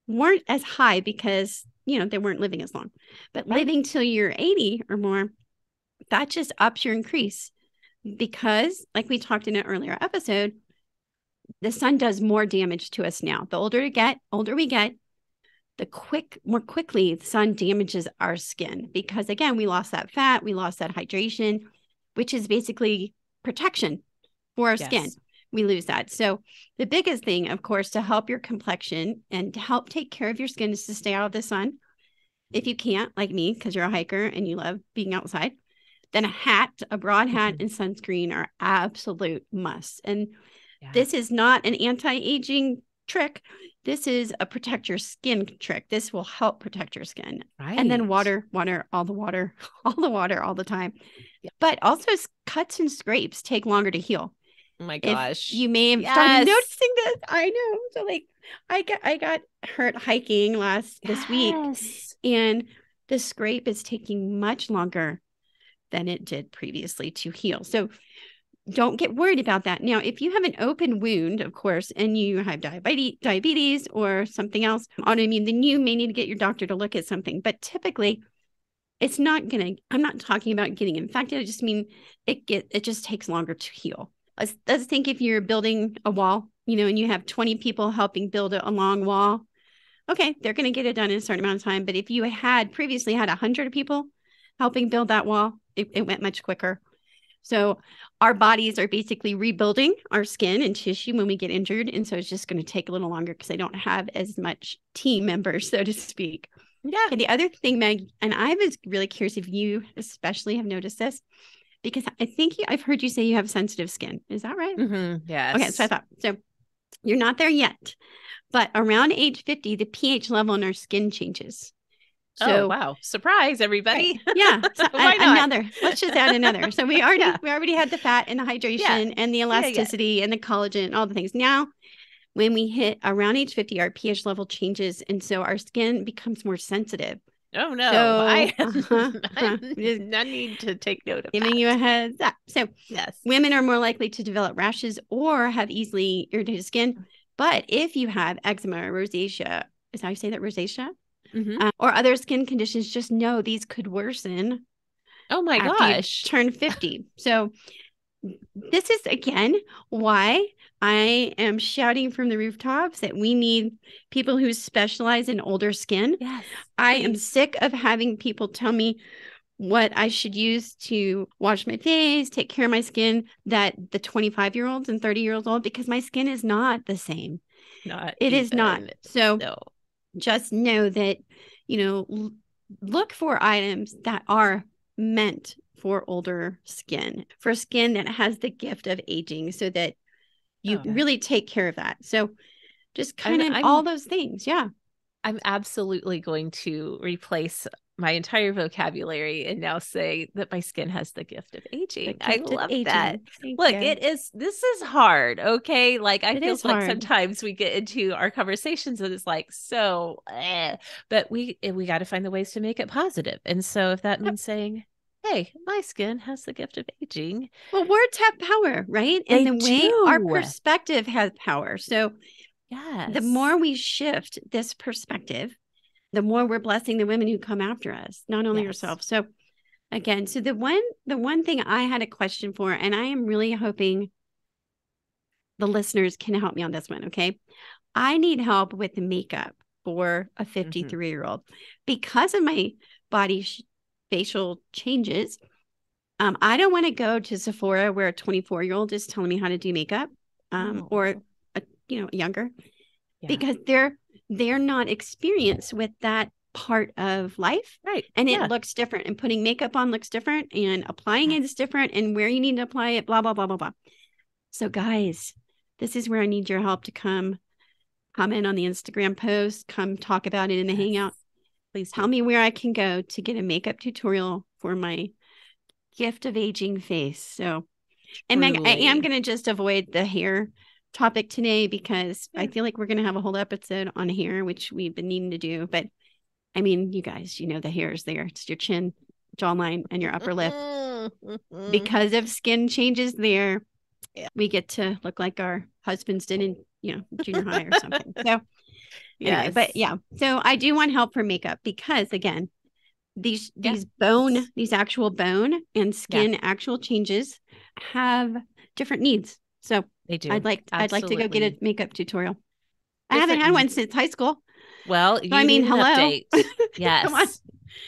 weren't as high because, they weren't living as long. But living till you're 80 or more, that just ups your increase because, like we talked in an earlier episode, the sun does more damage to us now. The older we get, more quickly the sun damages our skin because, again, we lost that fat, we lost that hydration, which is basically protection for our skin. We lose that. So the biggest thing, of course, to help your complexion and to help take care of your skin is to stay out of the sun. If you can't, like me, because you're a hiker and you love being outside, then a broad hat and sunscreen are absolute musts. And this is not an anti-aging trick. This is a protect your skin trick. This will help protect your skin. Right. And then water, all the water all the time. Yeah. But also cuts and scrapes take longer to heal. Oh my gosh. If you may have started noticing this. I know. So like I got hurt hiking this week, and the scrape is taking much longer than it did previously to heal. So don't get worried about that. Now, if you have an open wound, of course, and you have diabetes or something else autoimmune, then you may need to get your doctor to look at something. But typically, I'm not talking about getting infected. I just mean it just takes longer to heal. Let's think if you're building a wall, and you have 20 people helping build a long wall. Okay, they're going to get it done in a certain amount of time. But if you had previously had 100 people helping build that wall, it went much quicker. So our bodies are basically rebuilding our skin and tissue when we get injured. And so it's just going to take a little longer because they don't have as much team members, so to speak. Yeah. And the other thing, Meg, and I was really curious if you especially have noticed this, because I think I've heard you say you have sensitive skin. Is that right? Yes. Okay, so I thought. So you're not there yet. But around age 50, the pH level in our skin changes. So, wow. Surprise, everybody. Right. Yeah. So why not? Let's just add another. So we already had the fat and the hydration and the elasticity and the collagen and all the things. Now, when we hit around age 50, our pH level changes. And so our skin becomes more sensitive. Oh, no. So, I need to take note of giving you a heads up. So women are more likely to develop rashes or have easily irritated skin. But if you have eczema or rosacea, is how you say that, rosacea? Or other skin conditions, just know these could worsen. Oh my gosh. Turn 50. So this is, again, why I am shouting from the rooftops that we need people who specialize in older skin. Yes, I am sick of having people tell me what I should use to wash my face, take care of my skin, that the 25-year-olds and 30-year-olds old, because my skin is not the same. It is not. So just know that, look for items that are meant for older skin, for skin that has the gift of aging, so that you really take care of that. So just kind of all those things. Yeah. I'm absolutely going to replace my entire vocabulary and now say that my skin has the gift of aging. I love that. Look, this is hard. Okay. Like I feel like sometimes we get into our conversations and it's like, but we got to find the ways to make it positive. And so if that means saying, hey, my skin has the gift of aging. Well, words have power, right? And the way our perspective has power. So the more we shift this perspective, the more we're blessing the women who come after us, not only yourself. So again, so the one thing I had a question for, and I am really hoping the listeners can help me on this one. Okay. I need help with the makeup for a 53-year-old because of my body facial changes. I don't want to go to Sephora where a 24-year-old is telling me how to do makeup, or a younger, Yeah. because they're not experienced with that part of life. Right. And it Yeah. looks different, and putting makeup on looks different, and applying it is different, and where you need to apply it, blah, blah, blah, blah, blah. So guys, this is where I need your help to come comment on the Instagram post, come talk about it in the hangout. Please tell me where I can go to get a makeup tutorial for my gift of aging face. So, and Meg, I am going to just avoid the hair topic today, because I feel like we're going to have a whole episode on hair, which we've been needing to do. But I mean, you guys, the hair is there. It's your chin, jawline, and your upper lip. Because of skin changes there, we get to look like our husbands did in, junior high or something. So anyway, but yeah, so I do want help for makeup, because again, these actual bone and skin actual changes have different needs. So they do. I'd like to go get a makeup tutorial. I haven't had one since high school. Well, so, I mean, hello. Update. Yes. Come on.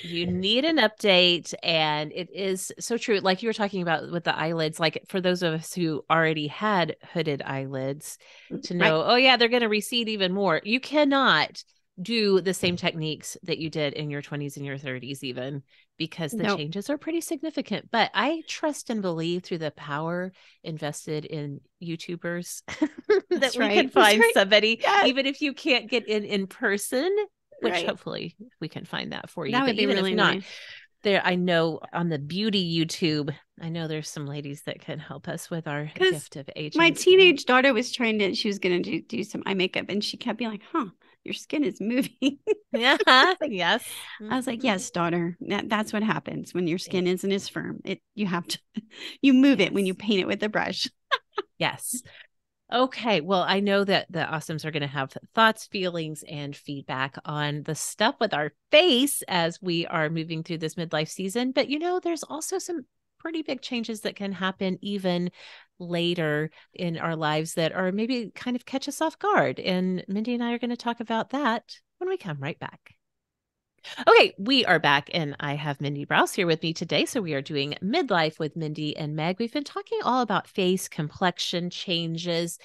You need an update. And it is so true. Like you were talking about with the eyelids, like for those of us who already had hooded eyelids, to know, oh yeah, they're going to recede even more. You cannot do the same techniques that you did in your 20s and your 30s, even, because the changes are pretty significant. But I trust and believe through the power invested in YouTubers that we can find somebody, even if you can't get in person, which hopefully we can find that for you. That would be really nice. There, I know on the beauty YouTube, I know there's some ladies that can help us with our gift of aging. My teenage daughter was she was going to do some eye makeup, and she kept being like, your skin is moving. Yes. I was like, yes, daughter, that's what happens when your skin isn't as firm. You have to, you move it when you paint it with a brush. Yes. Okay. Well, I know that the Awesomes are going to have thoughts, feelings, and feedback on the stuff with our face as we are moving through this midlife season. But, there's also some pretty big changes that can happen even later in our lives that are maybe kind of catch us off guard. And Mindy and I are going to talk about that when we come right back. Okay, we are back, and I have Mindy Browse here with me today. So we are doing Midlife with Mindy and Meg. We've been talking all about face, complexion changes.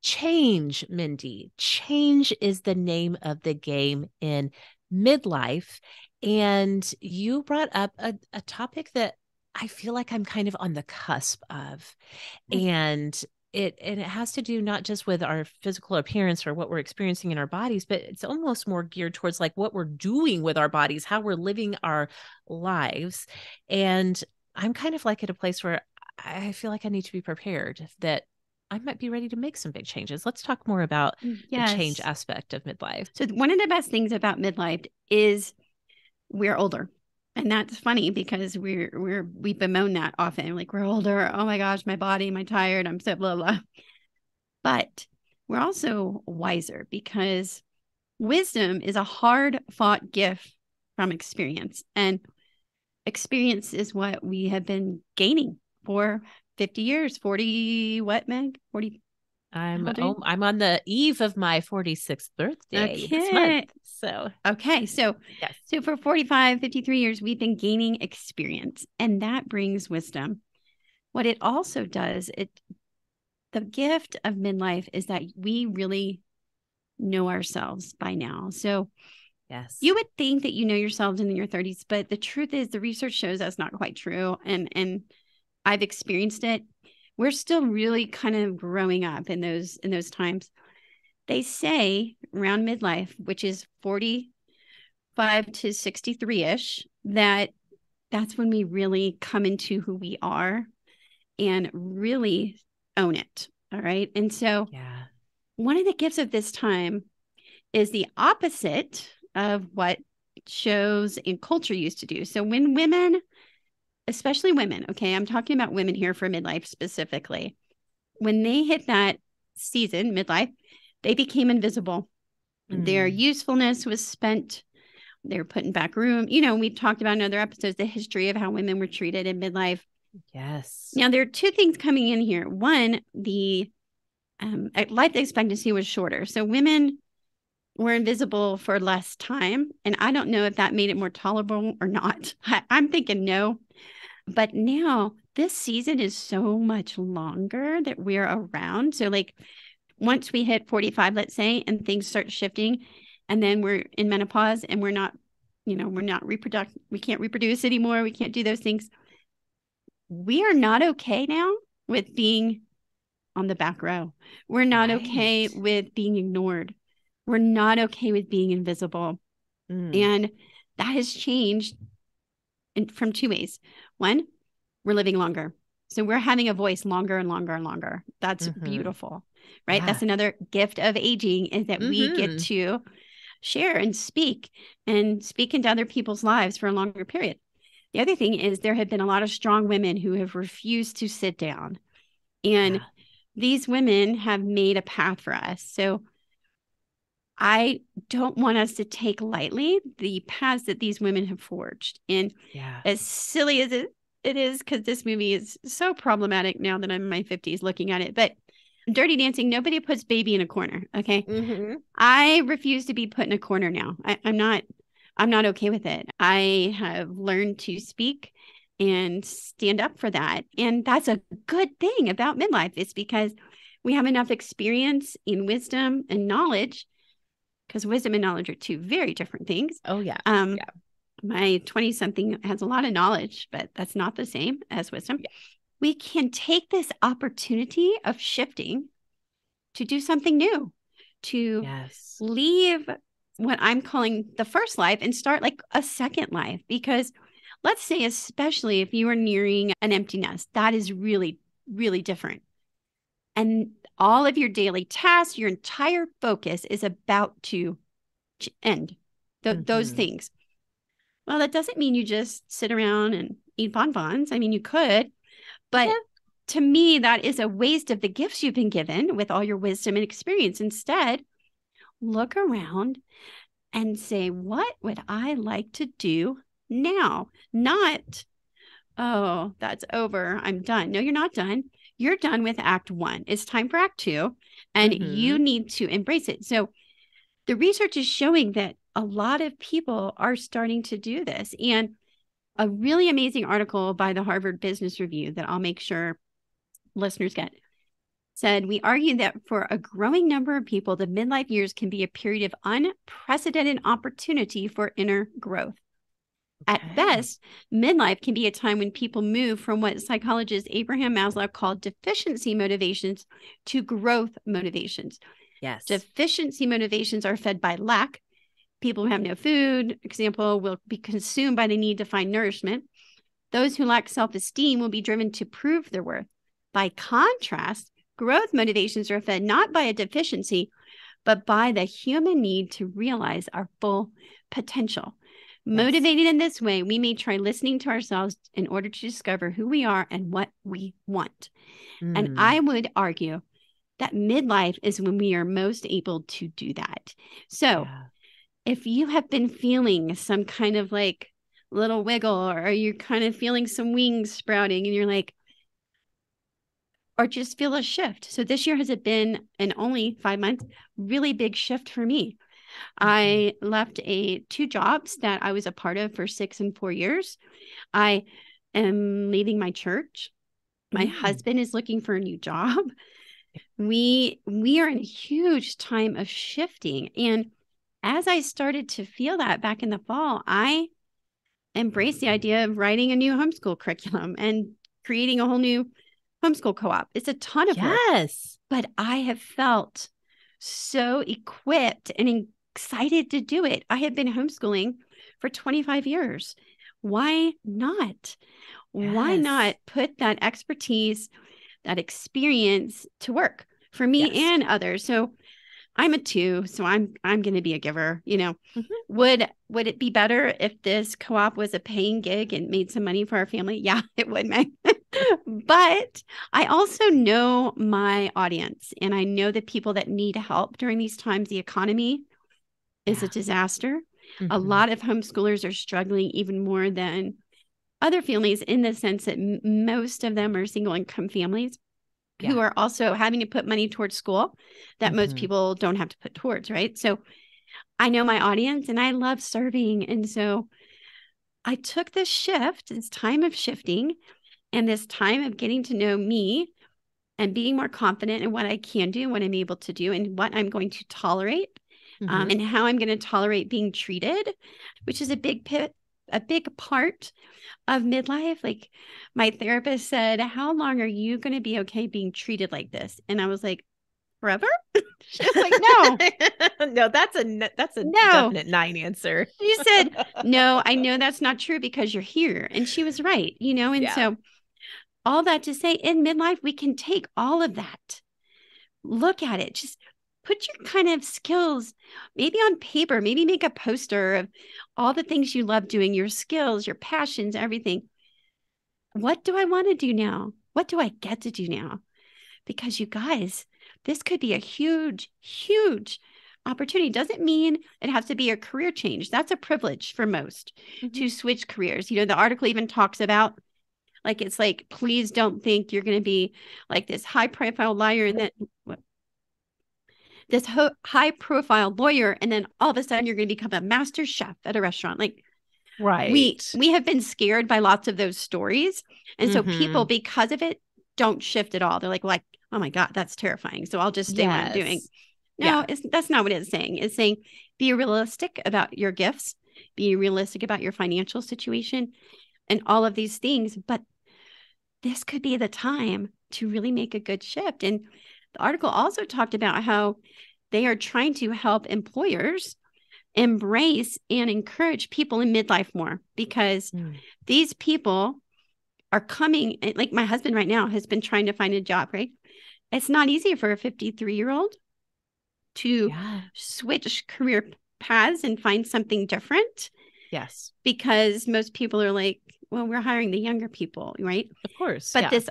Change, Mindy. Change is the name of the game in midlife. And you brought up a topic that I feel like I'm kind of on the cusp of. And it has to do not just with our physical appearance or what we're experiencing in our bodies, but it's almost more geared towards like what we're doing with our bodies, how we're living our lives. And I'm kind of like at a place where I feel like I need to be prepared that I might be ready to make some big changes. Let's talk more about the change aspect of midlife. So one of the best things about midlife is we're older. And that's funny, because we bemoan that often. Like, we're older. Oh my gosh, my body, I'm tired. I'm so blah, blah. But we're also wiser, because wisdom is a hard fought gift from experience. And experience is what we have been gaining for 50 years, 40, what, Meg? 40. I'm on the eve of my 46th birthday this month. So, yes. So for 45, 53 years, we've been gaining experience, and that brings wisdom. What it also does, the gift of midlife is that we really know ourselves by now. So yes, you would think that you know yourselves in your 30s, but the truth is the research shows that's not quite true. And I've experienced it. We're still really kind of growing up in those times. They say around midlife, which is 45 to 63-ish, that's when we really come into who we are and really own it. All right. And so one of the gifts of this time is the opposite of what shows and culture used to do. So when women, especially women, okay, I'm talking about women here for midlife specifically, when they hit that season, midlife, they became invisible. Their usefulness was spent. They were put in back room. We've talked about in other episodes the history of how women were treated in midlife. Yes. Now, there are two things coming in here. One, the life expectancy was shorter. So women were invisible for less time. And I don't know if that made it more tolerable or not. I'm thinking no. But now this season is so much longer that we're around. So like once we hit 45, let's say, and things start shifting, and then we're in menopause and we're not reproductive, we can't reproduce anymore, we can't do those things. We are not okay now with being on the back row. We're not okay with being ignored. We're not okay with being invisible. And that has changed from two ways. One, we're living longer. So we're having a voice longer and longer and longer. That's beautiful, right? That's another gift of aging, is that we get to share and speak into other people's lives for a longer period. The other thing is there have been a lot of strong women who have refused to sit down. And these women have made a path for us. So I don't want us to take lightly the paths that these women have forged. And as silly as it is, because this movie is so problematic now that I'm in my 50s looking at it, but Dirty Dancing, nobody puts baby in a corner. Okay. I refuse to be put in a corner now. I'm not okay with it. I have learned to speak and stand up for that. And that's a good thing about midlife. It's because we have enough experience in wisdom and knowledge, because wisdom and knowledge are two very different things. Oh, yeah. My 20-something has a lot of knowledge, but that's not the same as wisdom. We can take this opportunity of shifting to do something new, to leave what I'm calling the first life and start like a second life. Because let's say, especially if you are nearing an empty nest, that is really, really different. And all of your daily tasks, your entire focus is about to end those things. Well, that doesn't mean you just sit around and eat bonbons. I mean, you could, but to me, that is a waste of the gifts you've been given with all your wisdom and experience. Instead, look around and say, what would I like to do now? Not, oh, that's over, I'm done. No, you're not done. You're done with Act 1. It's time for Act 2, and you need to embrace it. So the research is showing that a lot of people are starting to do this. And a really amazing article by the Harvard Business Review that I'll make sure listeners get said, we argue that for a growing number of people, the midlife years can be a period of unprecedented opportunity for inner growth. At best, midlife can be a time when people move from what psychologist Abraham Maslow called deficiency motivations to growth motivations. Deficiency motivations are fed by lack. People who have no food, example, will be consumed by the need to find nourishment. Those who lack self-esteem will be driven to prove their worth. By contrast, growth motivations are fed not by a deficiency, but by the human need to realize our full potential. Motivated in this way, we may try listening to ourselves in order to discover who we are and what we want. And I would argue that midlife is when we are most able to do that. So if you have been feeling some kind of like little wiggle, or you're kind of feeling some wings sprouting and you're like, or just feel a shift. So this year has it been, in only 5 months, really big shift for me. I left 2 jobs that I was a part of for 6 and 4 years. I am leaving my church. My husband is looking for a new job. We are in a huge time of shifting. And as I started to feel that back in the fall, I embraced the idea of writing a new homeschool curriculum and creating a whole new homeschool co-op. It's a ton of work, but I have felt so equipped and excited to do it. I have been homeschooling for 25 years. Why not? Why not put that expertise, that experience to work for me and others? So I'm a 2, so I'm going to be a giver. You know, would it be better if this co-op was a paying gig and made some money for our family? Yeah, it would, Meg. But I also know my audience, and I know the people that need help during these times. The economy is a disaster. A lot of homeschoolers are struggling even more than other families, in the sense that most of them are single income families who are also having to put money towards school that most people don't have to put towards, right? So I know my audience and I love serving. And so I took this shift, this time of shifting, and this time of getting to know me and being more confident in what I can do, what I'm able to do, and what I'm going to tolerate, and how I'm going to tolerate being treated, which is a big part of midlife. Like my therapist said, how long are you going to be okay being treated like this? And I was like, forever? She was like, no. No, that's a No. definite 9 answer. She said, no, I know that's not true because you're here. And she was right, and Yeah. so all that to say, in midlife, we can take all of that, look at it, just put your kind of skills maybe on paper, maybe make a poster of all the things you love doing, your skills, your passions, everything. What do I want to do now? What do I get to do now? Because you guys, this could be a huge, huge opportunity. Doesn't mean it has to be a career change. That's a privilege for most to switch careers. The article even talks about, like, it's like, please don't think you're going to be like this high profile liar and then this high profile lawyer, and then all of a sudden you're going to become a master chef at a restaurant. Like, Right. we have been scared by lots of those stories. And so people, because of it, don't shift at all. They're like, oh my God, that's terrifying. So I'll just stay what I'm doing. No, that's not what it's saying. It's saying be realistic about your gifts, be realistic about your financial situation and all of these things. But this could be the time to really make a good shift. And the article also talked about how they are trying to help employers embrace and encourage people in midlife more, because these people are coming. Like my husband right now has been trying to find a job, right? It's not easy for a 53-year-old to switch career paths and find something different. Yes. Because most people are like, well, we're hiring the younger people, right? Of course. But this,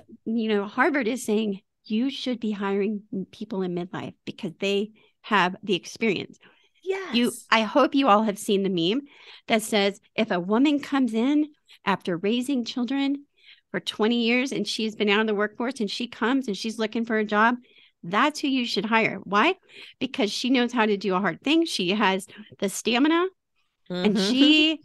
Harvard is saying you should be hiring people in midlife because they have the experience. Yes. I hope you all have seen the meme that says, if a woman comes in after raising children for 20 years and she's been out of the workforce and she comes and she's looking for a job, that's who you should hire. Why? Because she knows how to do a hard thing. She has the stamina, and she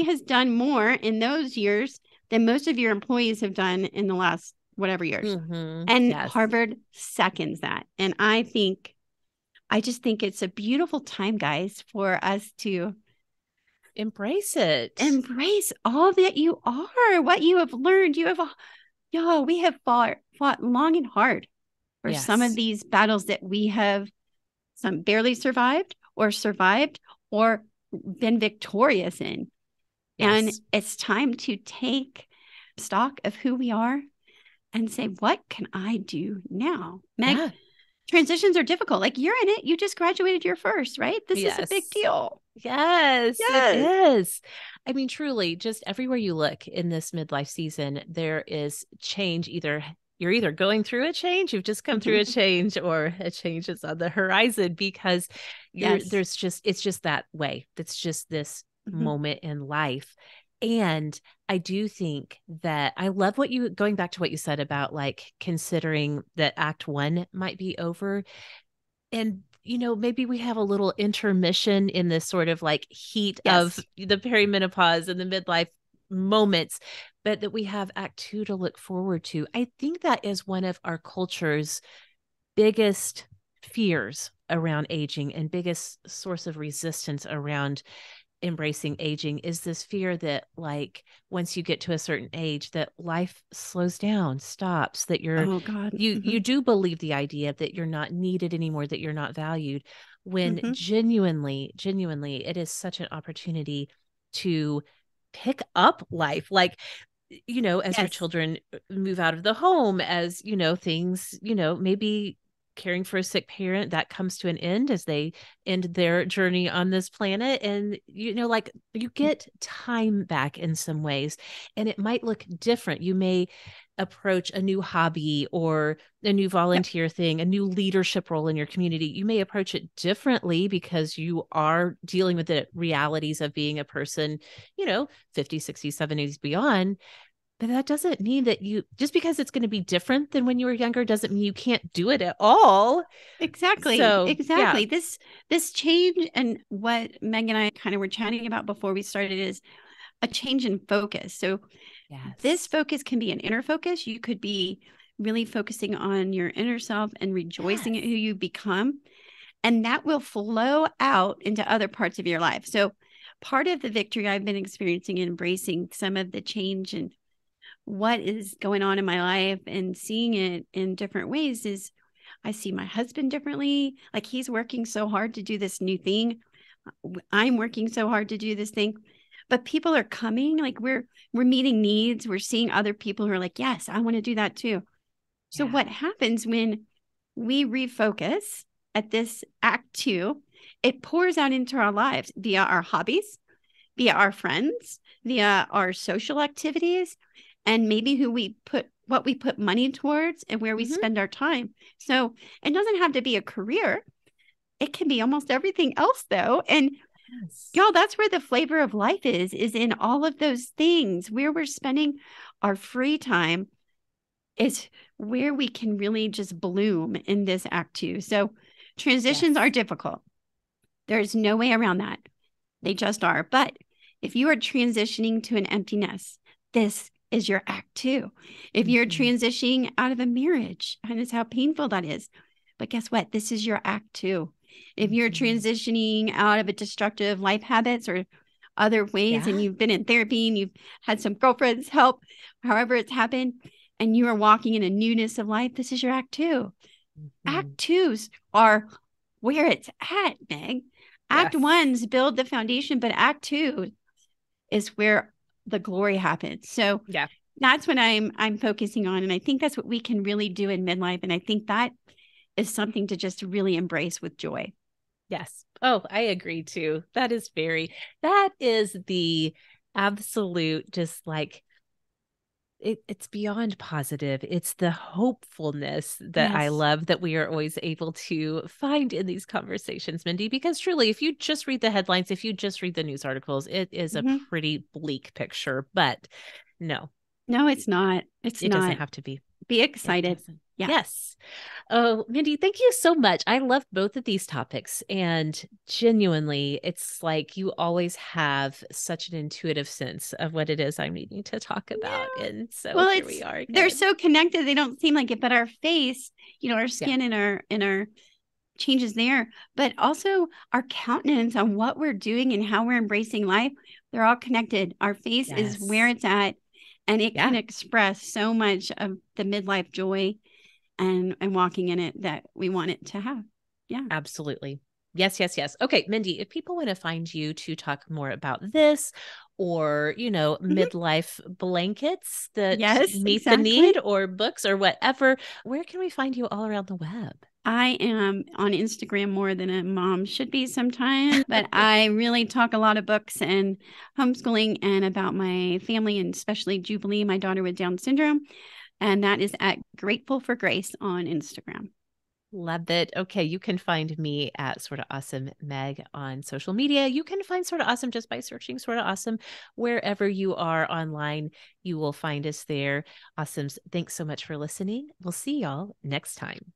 has done more in those years than most of your employees have done in the last whatever years. And Harvard seconds that. And I just think it's a beautiful time, guys, for us to embrace it. Embrace all that you are, what you have learned. We have fought long and hard for some of these battles that we have some barely survived or been victorious in. And it's time to take stock of who we are and say, what can I do now? Meg, transitions are difficult. Like, you're in it. You just graduated your first, right? This is a big deal. Yes, it is. I mean, truly, just everywhere you look in this midlife season, there is change. You're either going through a change, you've just come through a change, or a change is on the horizon, because it's just that way. It's just this moment in life. And I do think that I love going back to what you said about like considering that Act 1 might be over. And, maybe we have a little intermission in this sort of like heat of the perimenopause and the midlife moments, but that we have Act 2 to look forward to. I think that is one of our culture's biggest fears around aging and biggest source of resistance around embracing aging, is this fear that, like, once you get to a certain age, that life slows down, stops, that you do believe the idea that you're not needed anymore, that you're not valued, when genuinely it is such an opportunity to pick up life. Like, as your children move out of the home, as things, maybe caring for a sick parent, that comes to an end as they end their journey on this planet. And, like, you get time back in some ways, and it might look different. You may approach a new hobby or a new volunteer thing, a new leadership role in your community. You may approach it differently because you are dealing with the realities of being a person, 50, 60, 70s beyond. But that doesn't mean that just because it's going to be different than when you were younger, doesn't mean you can't do it at all. Exactly. So, exactly. Yeah. This change, and what Meg and I kind of were chatting about before we started, is a change in focus. So this focus can be an inner focus. You could be really focusing on your inner self and rejoicing Yes. at who you become. And that will flow out into other parts of your life. So part of the victory I've been experiencing and embracing some of the change and what is going on in my life and seeing it in different ways is I see my husband differently. Like he's working so hard to do this new thing. I'm working so hard to do this thing. But people are coming, like we're meeting needs. We're seeing other people who are like, yes, I want to do that too. So Yeah. what happens when we refocus at this act two, it pours out into our lives via our hobbies, via our friends, via our social activities, and maybe what we put money towards and where we Mm-hmm. spend our time. So it doesn't have to be a career. It can be almost everything else though. And Yes. y'all, that's where the flavor of life is in all of those things where we're spending our free time is where we can really just bloom in this act two. So transitions are Yes. difficult. There's no way around that. They just are. But if you are transitioning to an empty nest, this is your act two. If you're Mm-hmm. transitioning out of a marriage, and it's how painful that is. But guess what? This is your act two. If you're Mm-hmm. transitioning out of a destructive life habits or other ways, and Yeah. you've been in therapy and you've had some girlfriends help, however it's happened, and you are walking in a newness of life, this is your act two. Mm-hmm. Act twos are where it's at, Meg. Act Yes. ones build the foundation, but act two is where the glory happens. So Yeah. that's what I'm focusing on. And I think that's what we can really do in midlife. And I think that is something to just really embrace with joy. Yes. Oh, I agree too. That is the absolute, just like, it's beyond positive. It's the hopefulness that I Yes. love that we are always able to find in these conversations, Mindy, because truly, if you just read the headlines, if you just read the news articles, it is a Mhm. pretty bleak picture. But no, No, it's not. It's it doesn't not. have to be. Be It excited. doesn't. Yeah. Yes. Oh, Mindy, thank you so much. I love both of these topics. And genuinely, it's like you always have such an intuitive sense of what it is I'm needing to talk about. Yeah. And so Well, here we are they're again. so connected. They don't seem like it, but our face, our Yeah. skin and our changes there, but also our countenance on what we're doing and how we're embracing life. They're all connected. Our face is where Yes. it's at, and it can Yeah, express so much of the midlife joy and walking in it that we want it to have. Yeah. absolutely. Yes, yes, yes. Okay, Mindy, if people want to find you to talk more about this or, Mhm. midlife blankets that Yes, meet the need exactly. or books or whatever, where can we find you all around the web? I am on Instagram more than a mom should be sometimes, but I really talk a lot of books and homeschooling and about my family and especially Jubilee, my daughter with Down syndrome. And that is at Grateful for Grace on Instagram. Love it. Okay, you can find me at Sorta Awesome Meg on social media. You can find Sorta Awesome just by searching Sorta Awesome wherever you are online. You will find us there. Awesomes, thanks so much for listening. We'll see y'all next time.